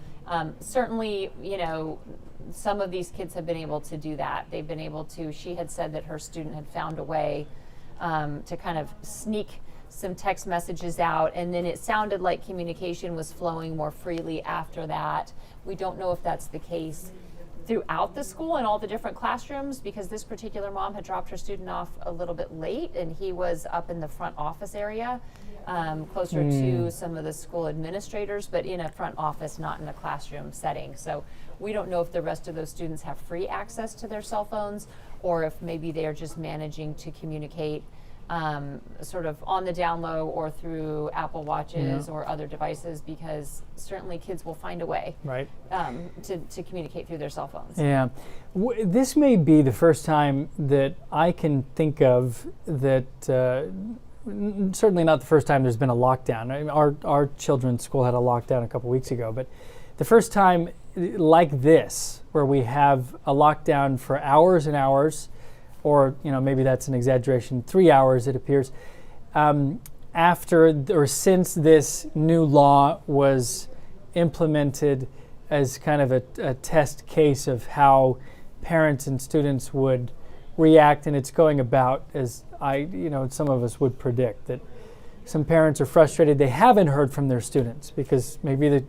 Certainly, some of these kids have been able to do that. They've been able to, she had said that her student had found a way to kind of sneak some text messages out, and then it sounded like communication was flowing more freely after that. We don't know if that's the case throughout the school in all the different classrooms, because this particular mom had dropped her student off a little bit late, and he was up in the front office area, closer to some of the school administrators, but in a front office, not in a classroom setting. So we don't know if the rest of those students have free access to their cell phones, or if maybe they're just managing to communicate sort of on the down low or through Apple Watches or other devices, because certainly kids will find a way to communicate through their cell phones. Yeah. This may be the first time that I can think of that, certainly not the first time there's been a lockdown. I mean, our children's school had a lockdown a couple weeks ago, but the first time like this, where we have a lockdown for hours and hours, or maybe that's an exaggeration, 3 hours it appears, after or since this new law was implemented as kind of a test case of how parents and students would react, and it's going about as some of us would predict, that some parents are frustrated they haven't heard from their students because maybe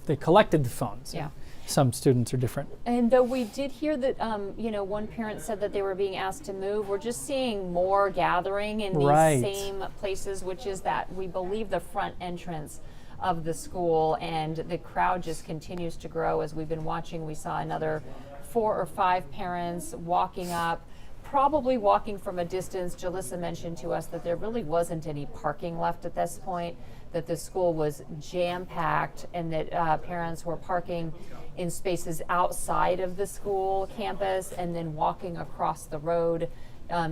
they collected the phones. Yeah. Some students are different. And though we did hear that, one parent said that they were being asked to move, we're just seeing more gathering in these same places, which is that we believe the front entrance of the school, and the crowd just continues to grow. As we've been watching, we saw another 4 or 5 parents walking up, probably walking from a distance. Jalissa mentioned to us that there really wasn't any parking left at this point, that the school was jam-packed, and that parents were parking in spaces outside of the school campus and then walking across the road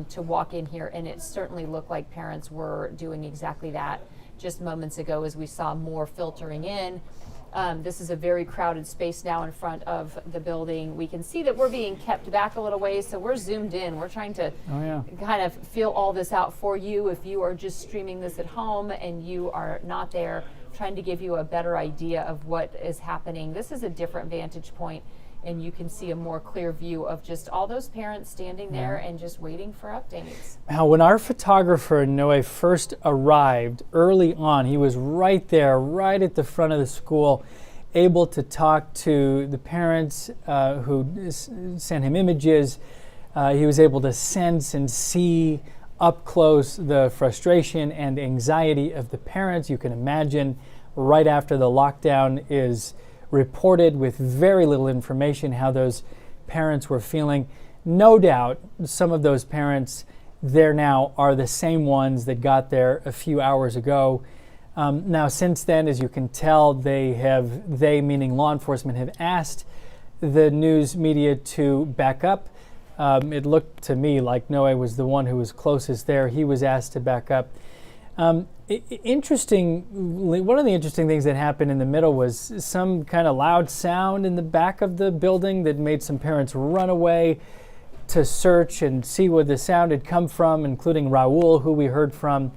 to walk in here. And it certainly looked like parents were doing exactly that just moments ago, as we saw more filtering in. This is a very crowded space now in front of the building. We can see that we're being kept back a little ways, so we're zoomed in. We're trying to kind of feel all this out for you if you are just streaming this at home and you are not there, trying to give you a better idea of what is happening. This is a different vantage point, and you can see a more clear view of just all those parents standing there and just waiting for updates. Now, when our photographer, Noe, first arrived early on, he was right there, right at the front of the school, able to talk to the parents who sent him images. He was able to sense and see up close the frustration and anxiety of the parents. You can imagine right after the lockdown is reported with very little information how those parents were feeling. No doubt some of those parents there now are the same ones that got there a few hours ago. Now, since then, as you can tell, they meaning law enforcement, have asked the news media to back up. It looked to me like Noe was the one who was closest there. He was asked to back up. Interestingly, one of the interesting things that happened in the middle was some kind of loud sound in the back of the building that made some parents run away to search and see where the sound had come from, including Raul, who we heard from.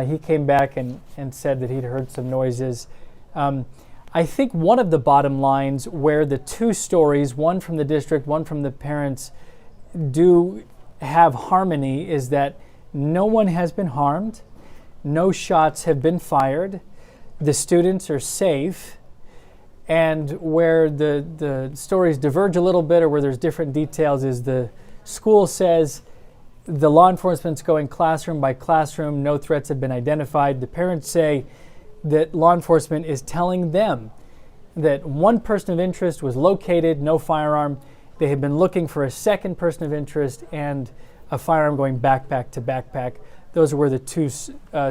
He came back and said that he'd heard some noises. I think one of the bottom lines where the two stories, one from the district, one from the parents, do have harmony is that no one has been harmed. No shots have been fired. The students are safe. And where the stories diverge a little bit or where there's different details is the school says the law enforcement's going classroom by classroom. No threats have been identified. The parents say that law enforcement is telling them that one person of interest was located, no firearm. They had been looking for a second person of interest and a firearm going backpack to backpack. Those are where the two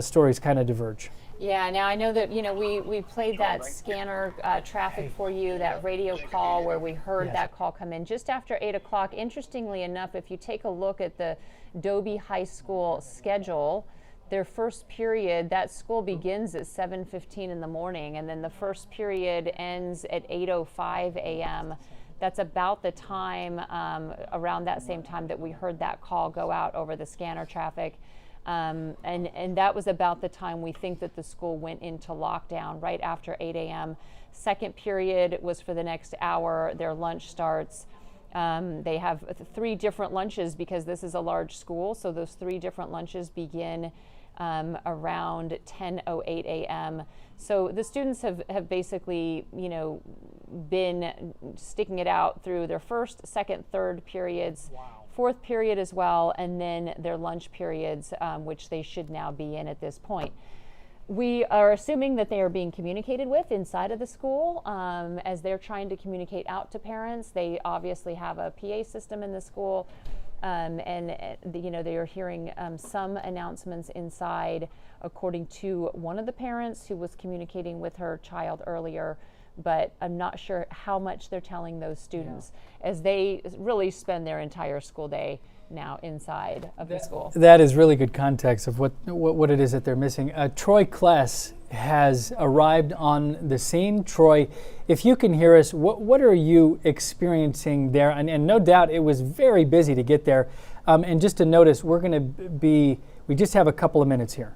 stories kind of diverge. Yeah, now I know that, we played that scanner traffic for you, that radio call where we heard that call come in just after 8 o'clock. Interestingly enough, if you take a look at the Dobie High School schedule, their first period, that school begins at 7:15 in the morning, and then the first period ends at 8:05 a.m. That's about the time, around that same time that we heard that call go out over the scanner traffic. And that was about the time we think that the school went into lockdown, right after 8 a.m. Second period was for the next hour. Their lunch starts. They have 3 different lunches because this is a large school, so those 3 different lunches begin around 10:08 a.m. So the students have basically, been sticking it out through their first, second, third periods. Wow. Fourth period as well, and then their lunch periods, which they should now be in at this point. We are assuming that they are being communicated with inside of the school as they're trying to communicate out to parents. They obviously have a PA system in the school, and they are hearing some announcements inside, according to one of the parents who was communicating with her child earlier. But I'm not sure how much they're telling those students as they really spend their entire school day now inside of the school. That is really good context of what it is that they're missing. Troy Kless has arrived on the scene. Troy, if you can hear us, what are you experiencing there? And no doubt it was very busy to get there. And just to notice, we just have a couple of minutes here.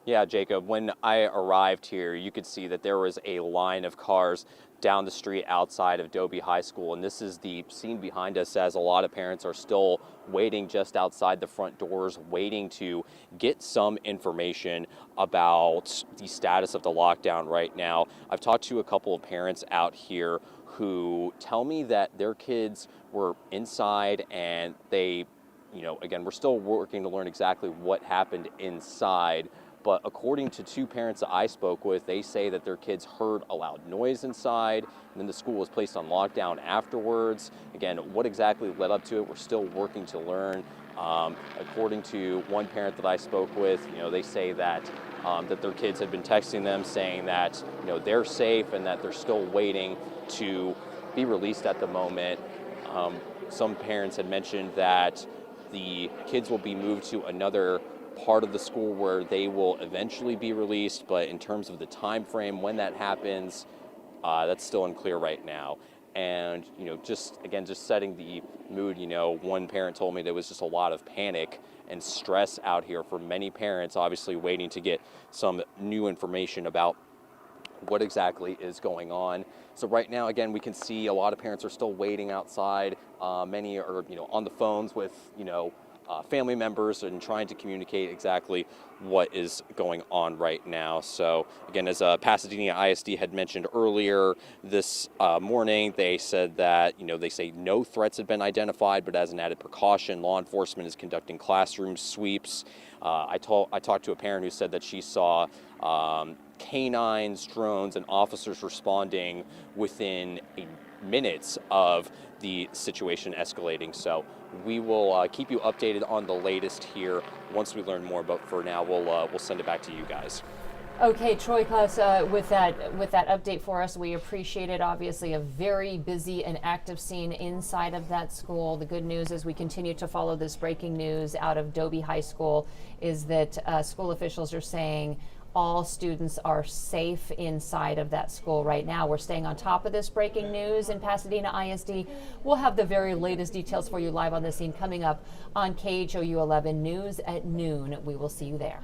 Yeah, Jacob, when I arrived here, you could see that there was a line of cars down the street outside of Dobie High School, and this is the scene behind us as a lot of parents are still waiting just outside the front doors, waiting to get some information about the status of the lockdown right now. I've talked to a couple of parents out here who tell me that their kids were inside and they, again, we're still working to learn exactly what happened inside. But according to 2 parents that I spoke with, they say that their kids heard a loud noise inside, and then the school was placed on lockdown afterwards. Again, what exactly led up to it, we're still working to learn. According to one parent that I spoke with, they say that that their kids had been texting them saying that they're safe and that they're still waiting to be released at the moment. Some parents had mentioned that the kids will be moved to another part of the school where they will eventually be released, but in terms of the time frame when that happens, that's still unclear right now. And, you know, just setting the mood, you know, one parent told me there was just a lot of panic and stress out here for many parents, obviously waiting to get some new information about what exactly is going on. So right now, again, we can see a lot of parents are still waiting outside. Many are, you know, on the phones with, you know, family members and trying to communicate exactly what is going on right now. So again, as Pasadena ISD had mentioned earlier this morning, they said that, you know, they say no threats have been identified, but as an added precaution, law enforcement is conducting classroom sweeps. I talked to a parent who said that she saw canines, drones, and officers responding within minutes of the situation escalating. So we will keep you updated on the latest here once we learn more. But for now, we'll send it back to you guys. Okay, Troy Klaus, with that update for us, we appreciate it. Obviously, a very busy and active scene inside of that school. The good news as we continue to follow this breaking news out of Dobie High School is that school officials are saying all students are safe inside of that school right now. We're staying on top of this breaking news in Pasadena ISD. We'll have the very latest details for you live on the scene coming up on KHOU 11 News at noon. We will see you there.